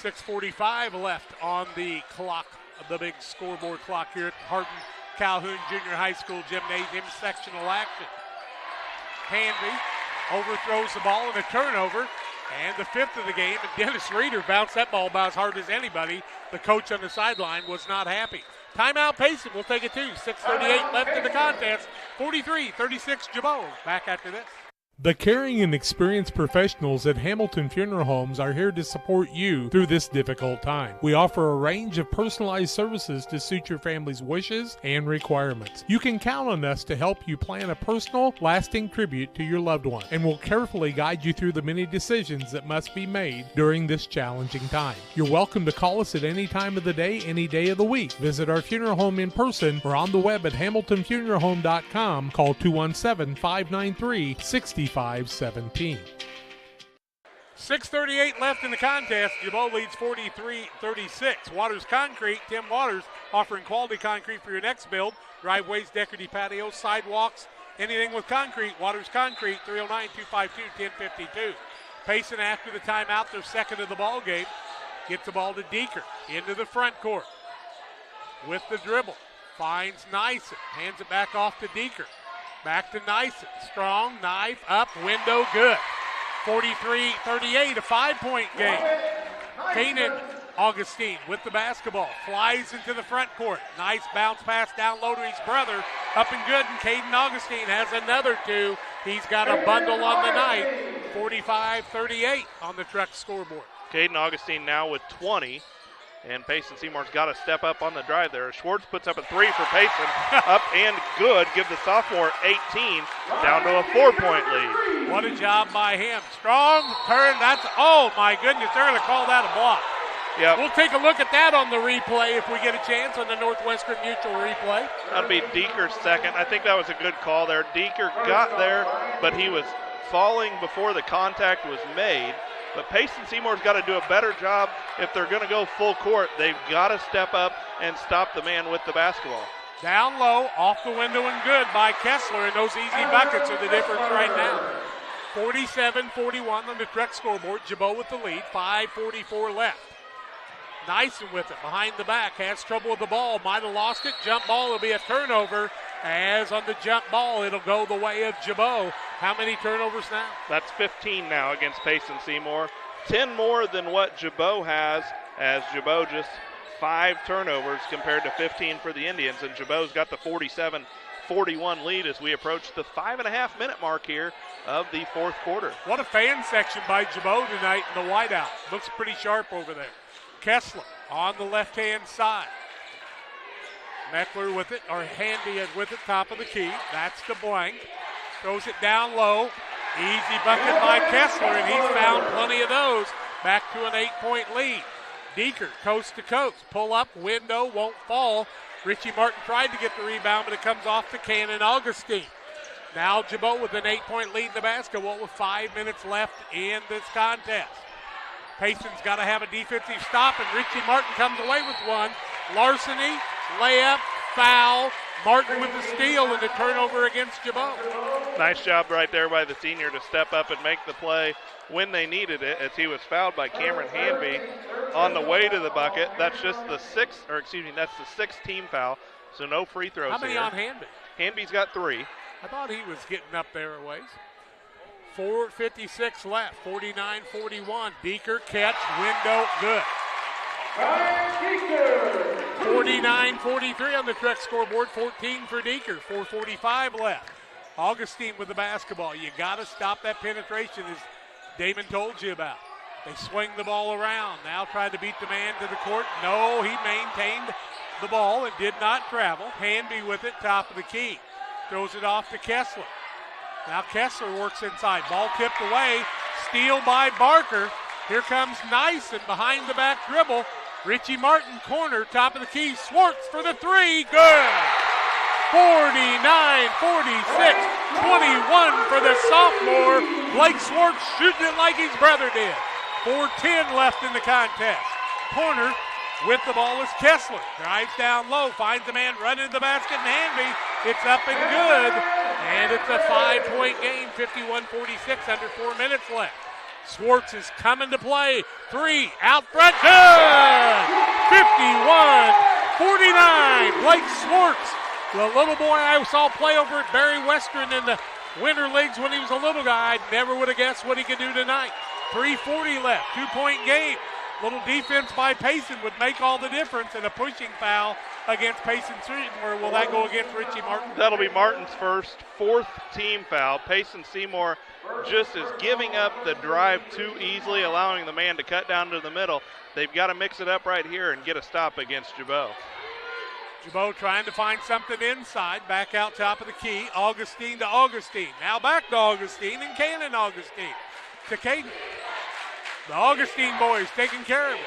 6:45 left on the clock, the big scoreboard clock here at Hardin Calhoun Junior High School Gymnasium sectional action. Hanby overthrows the ball in a turnover, and the 5th of the game, and Dennis Reeder bounced that ball about as hard as anybody. The coach on the sideline was not happy. Timeout Payson, we'll take it too. 6:38 left in the contest. 43-36 Gibault. Back after this. The caring and experienced professionals at Hamilton Funeral Homes are here to support you through this difficult time. We offer a range of personalized services to suit your family's wishes and requirements. You can count on us to help you plan a personal, lasting tribute to your loved one, and we'll carefully guide you through the many decisions that must be made during this challenging time. You're welcome to call us at any time of the day, any day of the week. Visit our funeral home in person or on the web at hamiltonfuneralhome.com. Call 217-593-6517. 6:38 left in the contest. Gibault leads 43-36. Waters Concrete, Tim Waters, offering quality concrete for your next build. Driveways, decorative patios, sidewalks, anything with concrete. Waters Concrete, 309-252-1052. Payson, after the timeout, their second of the ball game, gets the ball to Deeker into the front court with the dribble. Finds Nyson, hands it back off to Deeker. Back to Nyson. Strong, knife, up, window, good. 43-38, a 5-point game. Kanan Augustine with the basketball. Flies into the front court. Nice bounce pass down low to his brother. Up and good, and Caden Augustine has another two. He's got a bundle on the night. 45-38 on the Truck scoreboard. Caden Augustine now with 20. And Payson Seymour's got to step up on the drive there. Schwartz puts up a three for Payson. Up and good. Give the sophomore 18 down to a 4-point lead. What a job by him. Strong turn. That's, oh my goodness, they're going to call that a block. Yep. We'll take a look at that on the replay if we get a chance on the Northwestern Mutual replay. That'll be Deeker's second. I think that was a good call there. Deeker got there, but he was falling before the contact was made. But Payson Seymour's got to do a better job if they're going to go full court. They've got to step up and stop the man with the basketball. Down low, off the window and good by Kessler, and those easy buckets are the difference right now. 47-41 on the Truck scoreboard. Gibault with the lead, 5:44 left. Nyson with it, behind the back, has trouble with the ball, might have lost it. Jump ball, it'll be a turnover. As on the jump ball, it'll go the way of Gibault. How many turnovers now? That's 15 now against Payson Seymour. 10 more than what Gibault has, as Gibault just 5 turnovers compared to 15 for the Indians. And Gibault's got the 47-41 lead as we approach the 5.5-minute mark here of the fourth quarter. What a fan section by Gibault tonight in the whiteout. Looks pretty sharp over there. Kessler on the left-hand side. Meckler with it, or Handy with it, top of the key. That's to Blank. Throws it down low. Easy bucket by Kessler, and he's found plenty of those. Back to an 8-point lead. Deeker, coast to coast. Pull up, window, won't fall. Richie Martin tried to get the rebound, but it comes off to Cannon Augustine. Now Gibault with an 8-point lead in the basketball with 5 minutes left in this contest. Payson's got to have a defensive stop, and Richie Martin comes away with one. Larceny, layup, foul. Martin with the steal and the turnover against Gibault. Nice job right there by the senior to step up and make the play when they needed it, as he was fouled by Cameron Hanby on the way to the bucket. That's just the sixth team foul, so no free throws. How many here on Hanby? Hanby's got 3. I thought he was getting up there a ways. 4:56 left, 49-41. Deeker catch, window, good. 49-43 on the Truck scoreboard, 14 for Deeker, 4:45 left. Augustine with the basketball. You got to stop that penetration, as Damon told you about. They swing the ball around. Now tried to beat the man to the court. No, he maintained the ball and did not travel. Hanby with it, top of the key. Throws it off to Kessler. Now Kessler works inside. Ball tipped away. Steal by Barker. Here comes Nyson behind the back dribble. Richie Martin corner, top of the key. Schwartz for the three. Good. 49-46. 21 for the sophomore. Blake Schwartz shooting it like his brother did. 4:10 left in the contest. Corner with the ball is Kessler. Drives down low. Finds the man running to the basket and Hanby. It's up and good. And it's a 5-point game, 51-46, under 4 minutes left. Schwartz is coming to play. 3 out front, good! 51-49, Blake Schwartz. The little boy I saw play over at Barry Western in the winter leagues when he was a little guy. I never would have guessed what he could do tonight. 3:40 left, 2-point game. Little defense by Payson would make all the difference, and a pushing foul against Payson Seymour. Will that go against Richie Martin? That'll be Martin's first, 4th team foul. Payson Seymour just is giving up the drive too easily, allowing the man to cut down to the middle. They've got to mix it up right here and get a stop against Gibault. Gibault trying to find something inside. Back out top of the key. Augustine to Augustine. Now back to Augustine and Cannon Augustine to Caden. The Augustine boys taking care of it.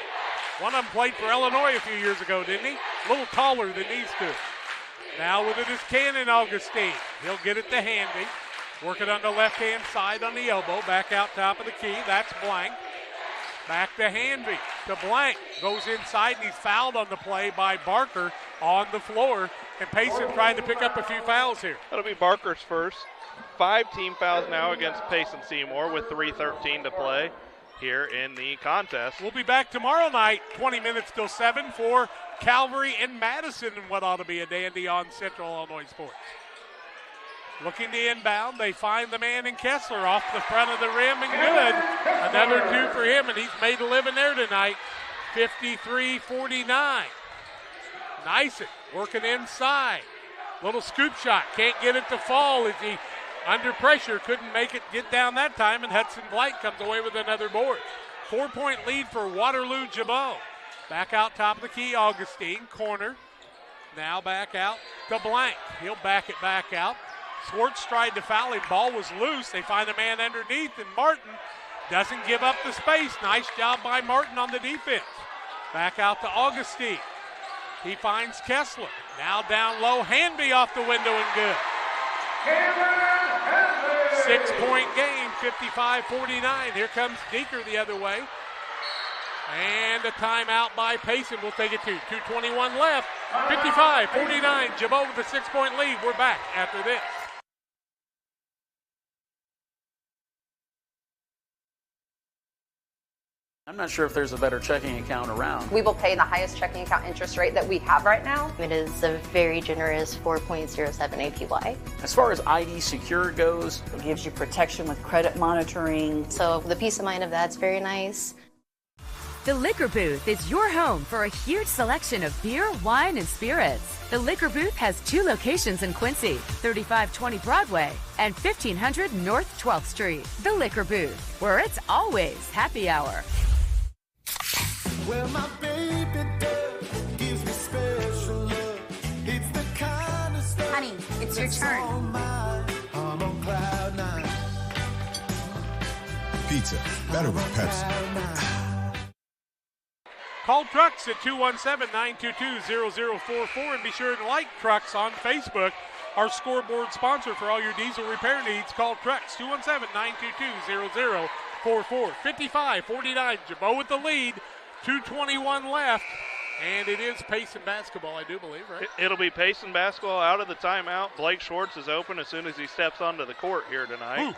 One of them played for Illinois a few years ago, didn't he? A little taller than these two. Now with it is Cannon Augustine. He'll get it to Hanby. Work it on the left-hand side on the elbow. Back out top of the key. That's Blank. Back to Hanby. To Blank. Goes inside and he's fouled on the play by Barker. on the floor, and Payson trying to pick up a few fouls here. That'll be Barker's first. 5 team fouls now against Payson Seymour with 3:13 to play here in the contest. We'll be back tomorrow night, 20 minutes till 7 for Calvary and Madison in what ought to be a dandy on Central Illinois Sports. Looking to inbound, they find the man in Kessler off the front of the rim and good. Another 2 for him, and he's made a living there tonight. 53-49. Nyson working inside. Little scoop shot, can't get it to fall as he under pressure, couldn't make it get down that time, and Hudson Blight comes away with another board. 4-point lead for Waterloo Gibault. Back out top of the key, Augustine, corner. Now back out to Blank. He'll back it back out. Swartz tried to foul him, ball was loose. They find a man underneath, and Martin doesn't give up the space. Nice job by Martin on the defense. Back out to Augustine. He finds Kessler. Now down low, Hanby off the window and good. 6-point game, 55-49. Here comes Deeker the other way. And a timeout by Payson. We'll take it to 2:21 left. 55-49. Gibault with a 6-point lead. We're back after this. I'm not sure if there's a better checking account around. We will pay the highest checking account interest rate that we have right now. It is a very generous 4.07 APY. As far as ID Secure goes, it gives you protection with credit monitoring. So the peace of mind of that's very nice. The Liquor Booth is your home for a huge selection of beer, wine, and spirits. The Liquor Booth has 2 locations in Quincy, 3520 Broadway and 1500 North 12th Street. The Liquor Booth, where it's always happy hour. Well, my baby does gives me special love. It's the kind of stuff. Honey, it's your turn. I'm on cloud 9. Pizza, better with Pepsi. Call Trucks at 217-922-0044 and be sure to like Trucks on Facebook. Our scoreboard sponsor for all your diesel repair needs. Call Trucks 217-922-0044. 55-49. Gibault with the lead. 2:21 left. And it is Payson basketball, I do believe, right? It'll be Payson basketball out of the timeout. Blake Schwartz is open as soon as he steps onto the court here tonight. Ooh.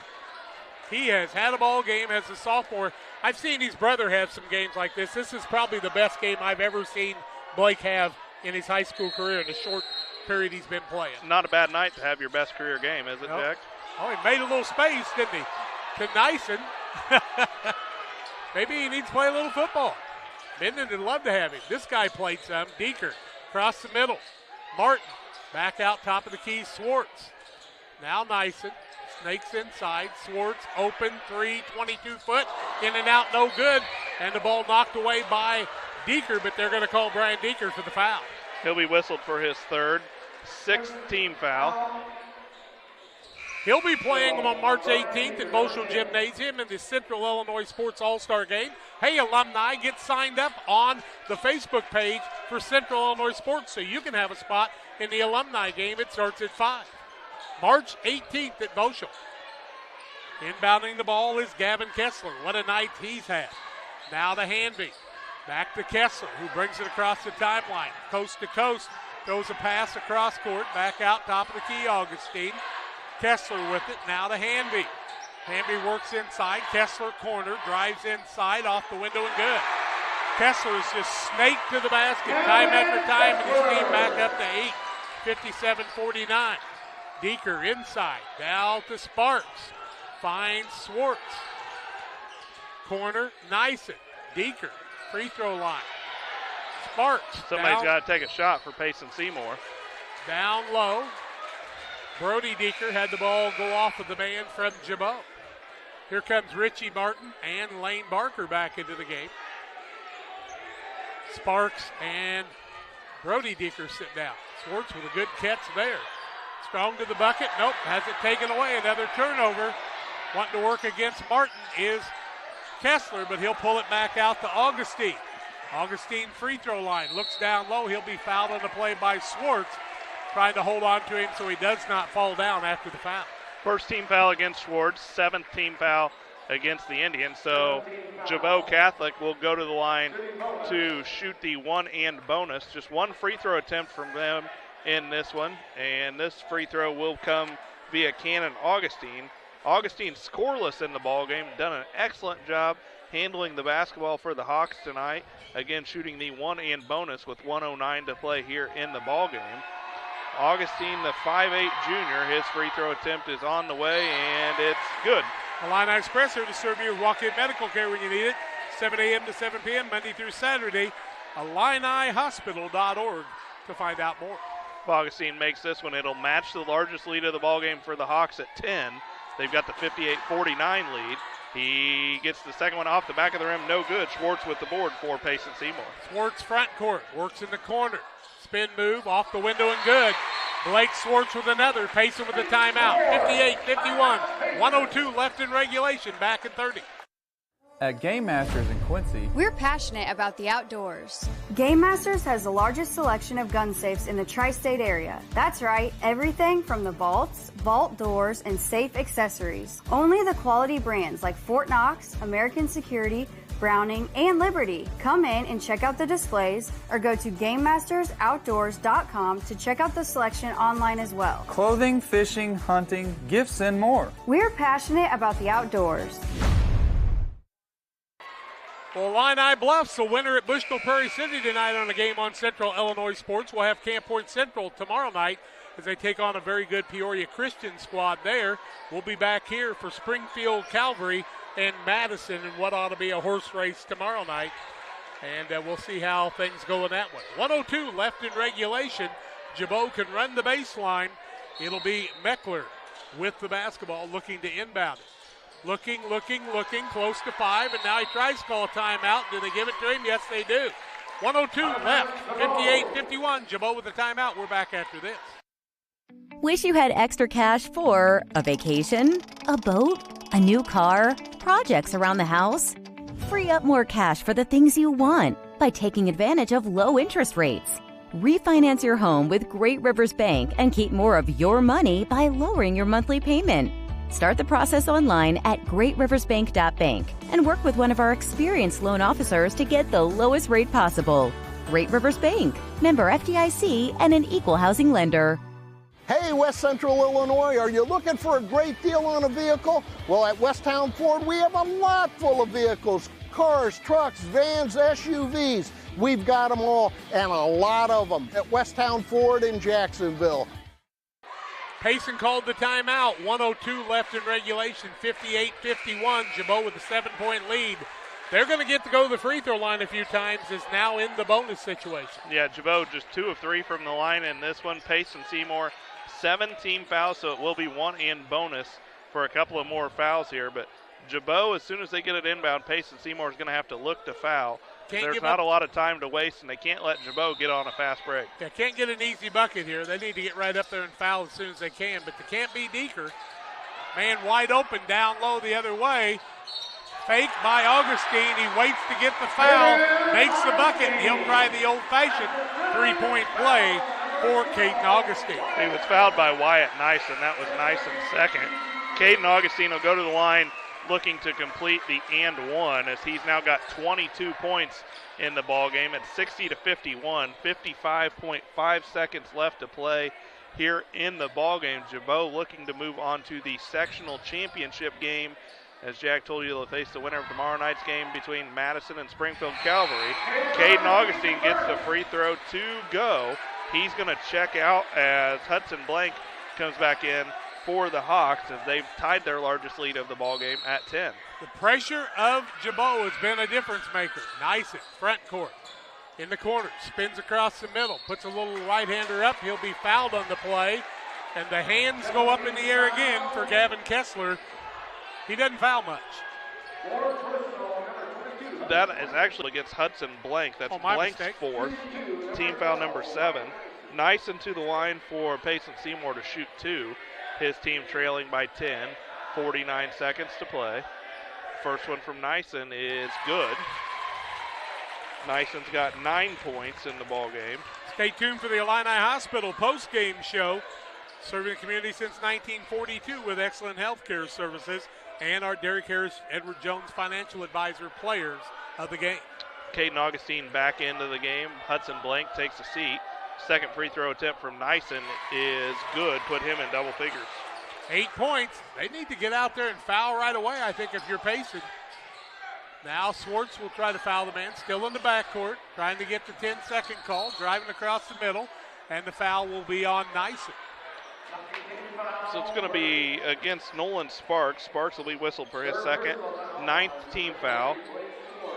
He has had a ball game as a sophomore. I've seen his brother have some games like this. This is probably the best game I've ever seen Blake have in his high school career in a short period he's been playing. Not a bad night to have your best career game, is it, nope. Jack? Oh, he made a little space, didn't he? To Nyson. Maybe he needs to play a little football. Minden would love to have him. This guy played some. Deeker across the middle. Martin back out top of the key. Swartz. Now Nyson. Snakes inside. Swartz open. 3, 22-foot. In and out, no good. And the ball knocked away by Deeker, but they're going to call Brian Deeker for the foul. He'll be whistled for his third. 6th team foul. He'll be playing on March 18th at Moschel Gymnasium in the Central Illinois Sports All-Star Game. Hey, alumni, get signed up on the Facebook page for Central Illinois Sports so you can have a spot in the alumni game. It starts at 5. March 18th at Moschel. Inbounding the ball is Gavin Kessler. What a night he's had. Now to Hanby. Back to Kessler, who brings it across the timeline. Coast to coast. Throws a pass across court. Back out top of the key, Augustine. Kessler with it. Now to Hanby. Hanby works inside. Kessler corner. Drives inside. Off the window and good. Kessler is just snaked to the basket time after time, and his team back up to 8. 57-49. Deeker inside. Down to Sparks. Finds Swartz. Corner. Nyson. Deeker. Free throw line. Sparks. Somebody's got to take a shot for Payson Seymour. Down low. Brody Deeker had the ball go off of the man from Gibault. Here comes Richie Martin and Lane Barker back into the game. Sparks and Brody Deeker sit down. Swartz with a good catch there. Strong to the bucket. Nope, has it taken away. Another turnover. Wanting to work against Martin is Kessler, but he'll pull it back out to Augustine. Augustine free throw line. Looks down low. He'll be fouled on the play by Swartz. Trying to hold on to him so he does not fall down after the foul. First team foul against Schwartz. 7th team foul against the Indians. So Gibault Catholic will go to the line to shoot the one and bonus. Just one free throw attempt from them in this one, and this free throw will come via Cannon Augustine. Augustine scoreless in the ball game, done an excellent job handling the basketball for the Hawks tonight. Again, shooting the one and bonus with 1:09 to play here in the ball game. Augustine, the 5'8 junior, his free throw attempt is on the way, and it's good. Illini Express here to serve you walk-in medical care when you need it. 7 a.m. to 7 p.m. Monday through Saturday. IlliniHospital.org to find out more. If Augustine makes this one, it'll match the largest lead of the ballgame for the Hawks at 10. They've got the 58-49 lead. He gets the second one off the back of the rim, no good. Schwartz with the board for Payson Seymour. Schwartz front court, works in the corner. Spin move, off the window and good. Blake Schwartz with another. Payson with the timeout. 58-51, 1:02 left in regulation, back in 30. At Game Masters in Quincy, we're passionate about the outdoors. Game Masters has the largest selection of gun safes in the tri-state area. That's right, everything from the vaults, vault doors, and safe accessories. Only the quality brands like Fort Knox, American Security, Browning, and Liberty. Come in and check out the displays or go to GameMastersOutdoors.com to check out the selection online as well. Clothing, fishing, hunting, gifts, and more. We're passionate about the outdoors. Well, Illini Bluffs, the winner at Bushville Prairie City tonight on a game on Central Illinois Sports. We'll have Camp Point Central tomorrow night as they take on a very good Peoria Christian squad there. We'll be back here for Springfield Calvary and Madison in what ought to be a horse race tomorrow night. And we'll see how things go in that one. 1:02 left in regulation. Gibault can run the baseline. It'll be Meckler with the basketball looking to inbound it. Looking, close to 5, and now he tries to call a timeout. Do they give it to him? Yes, they do. 1:02 left, 58-51. Gibault with the timeout. We're back after this. Wish you had extra cash for a vacation, a boat, a new car, projects around the house? Free up more cash for the things you want by taking advantage of low interest rates. Refinance your home with Great Rivers Bank and keep more of your money by lowering your monthly payment. Start the process online at greatriversbank.bank and work with one of our experienced loan officers to get the lowest rate possible. Great Rivers Bank, member FDIC, and an equal housing lender. Hey, West Central Illinois, are you looking for a great deal on a vehicle? Well, at Westtown Ford, we have a lot full of vehicles. Cars, trucks, vans, SUVs. We've got them all, and a lot of them at Westtown Ford in Jacksonville. Payson called the timeout. 1:02 left in regulation. 58-51. Gibault with a 7-point lead. They're going to get to go to the free throw line a few times. Is now in the bonus situation. Yeah, Gibault just 2 of 3 from the line in this one. Payson Seymour, 7 team fouls, so it will be 1 and bonus for a couple of more fouls here. But Gibault, as soon as they get it inbound, Payson Seymour is going to have to look to foul. There's not a lot of time to waste, and they can't let Gibault get on a fast break. They can't get an easy bucket here. They need to get right up there and foul as soon as they can, but they can't be Deeker. Man wide open, down low the other way. Fake by Augustine. He waits to get the foul, makes the bucket. He'll try the old-fashioned three-point play for Caden Augustine. He was fouled by Wyatt Nyson. That was Nyson's second. Caden Augustine will go to the line looking to complete the and one as he's now got 22 points in the ball game at 60-51. 55.5 seconds left to play here in the ball game. Gibault looking to move on to the sectional championship game. As Jack told you, they'll face the winner of tomorrow night's game between Madison and Springfield Calvary. Caden Augustine gets the free throw to go. He's going to check out as Hudson Blank comes back in for the Hawks as they've tied their largest lead of the ball game at 10. The pressure of Gibault has been a difference maker. Nyson, front court, in the corner, spins across the middle, puts a little right-hander up. He'll be fouled on the play, and the hands go up in the air again for Gavin Kessler. He doesn't foul much. That is actually against Hudson Blank. That's Blank's mistake. 4th. Team foul number 7. Nyson to the line for Payson Seymour to shoot 2. His team trailing by 10. 49 seconds to play. First one from Nyson is good. Nyson's got 9 points in the ball game. Stay tuned for the Illini Hospital post-game show. Serving the community since 1942 with excellent health care services. and our Derek Harris, Edward Jones Financial Advisor players of the game. Caden Augustine back into the game. Hudson Blank takes a seat. Second free throw attempt from Nyson is good. Put him in double figures. 8 points. They need to get out there and foul right away, I think, if you're Payson. Now Swartz will try to foul the man. Still in the backcourt, trying to get the 10-second call. Driving across the middle, and the foul will be on Nyson. So it's going to be against Nolan Sparks. Sparks will be whistled for his second, 9th team foul.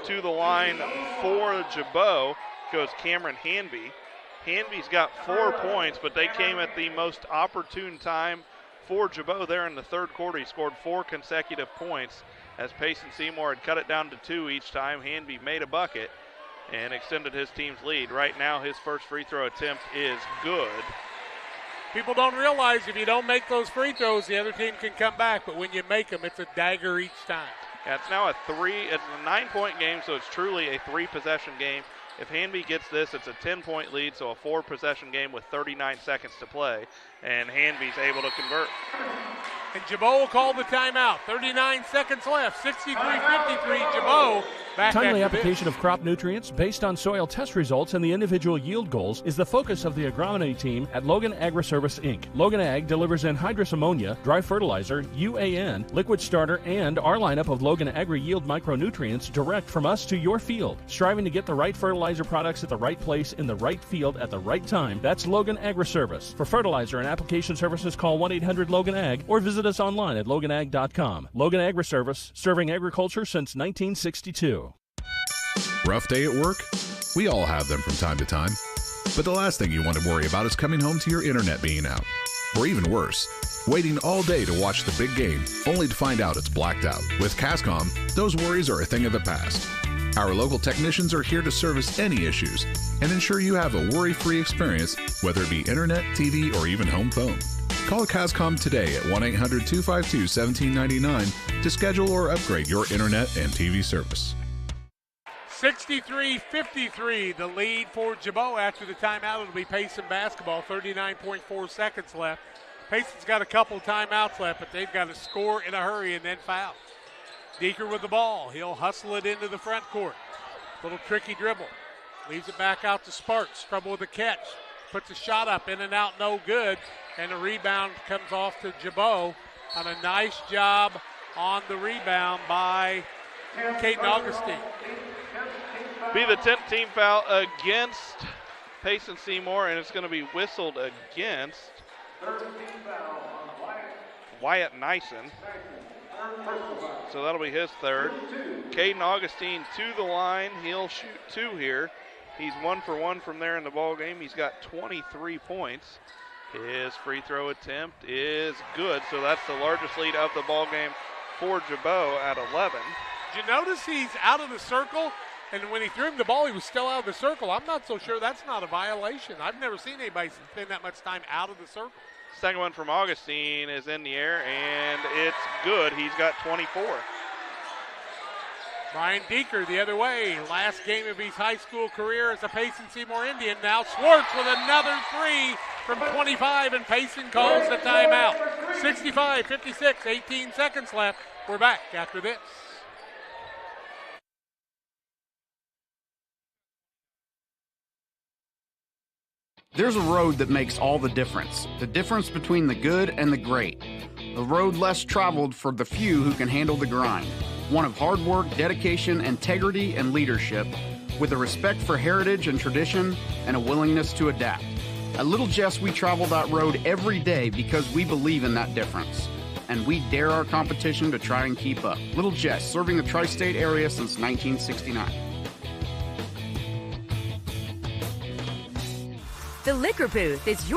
To the line for Gibault goes Cameron Hanby. Hanby's got 4 points, but they came at the most opportune time for Gibault there in the third quarter. He scored 4 consecutive points as Payson Seymour had cut it down to 2 each time. Hanby made a bucket and extended his team's lead. Right now, his first free throw attempt is good. People don't realize if you don't make those free throws, the other team can come back, but when you make them, it's a dagger each time. Yeah, it's now it's a 9-point game, so it's truly a 3-possession game. If Hanby gets this, it's a 10-point lead, so a 4-possession game with 39 seconds to play, and Hanby's able to convert. And Gibault will call the timeout. 39 seconds left, 63-53, Gibault. Timely application of crop nutrients based on soil test results and the individual yield goals is the focus of the agronomy team at Logan Agri-Service, Inc. Logan Ag delivers anhydrous ammonia, dry fertilizer, UAN, liquid starter, and our lineup of Logan Agri-Yield micronutrients direct from us to your field. Striving to get the right fertilizer products at the right place in the right field at the right time, that's Logan Agri-Service. For fertilizer and application services, call 1-800-LOGAN-AG or visit us online at loganag.com. Logan Agri-Service, serving agriculture since 1962. Rough day at work? We all have them from time to time. But the last thing you want to worry about is coming home to your internet being out. Or even worse, waiting all day to watch the big game, only to find out it's blacked out. With Cascom, those worries are a thing of the past. Our local technicians are here to service any issues and ensure you have a worry-free experience, whether it be internet, TV, or even home phone. Call Cascom today at 1-800-252-1799 to schedule or upgrade your internet and TV service. 63-53, the lead for Gibault after the timeout. It'll be Payson basketball, 39.4 seconds left. Payson's got a couple timeouts left, but they've got to score in a hurry and then foul. Deeker with the ball. He'll hustle it into the front court. Little tricky dribble. Leaves it back out to Sparks. Trouble with the catch. Puts a shot up, in and out, no good. And the rebound comes off to Gibault on a nice job on the rebound by Caden Augustine. Be the 10th team foul against Payson Seymour, and it's going to be whistled against Wyatt Nyson. So that'll be his third. Caden Augustine to the line. He'll shoot 2 here. He's 1 for 1 from there in the ball game. He's got 23 points. His free throw attempt is good, so that's the largest lead of the ball game for Gibault at 11. Did you notice he's out of the circle? And when he threw him the ball, he was still out of the circle. I'm not so sure that's not a violation. I've never seen anybody spend that much time out of the circle. Second one from Augustine is in the air, and it's good. He's got 24. Brian Deeker the other way. Last game of his high school career as a Payson Seymour Indian. Now Swartz with another 3 from 25, and Payson calls the timeout. 65-56, 18 seconds left. We're back after this. There's a road that makes all the difference between the good and the great. A road less traveled for the few who can handle the grind. One of hard work, dedication, integrity, and leadership, with a respect for heritage and tradition and a willingness to adapt. At Little Jess, we travel that road every day because we believe in that difference. And we dare our competition to try and keep up. Little Jess, serving the tri-state area since 1969. The Liquor Booth is your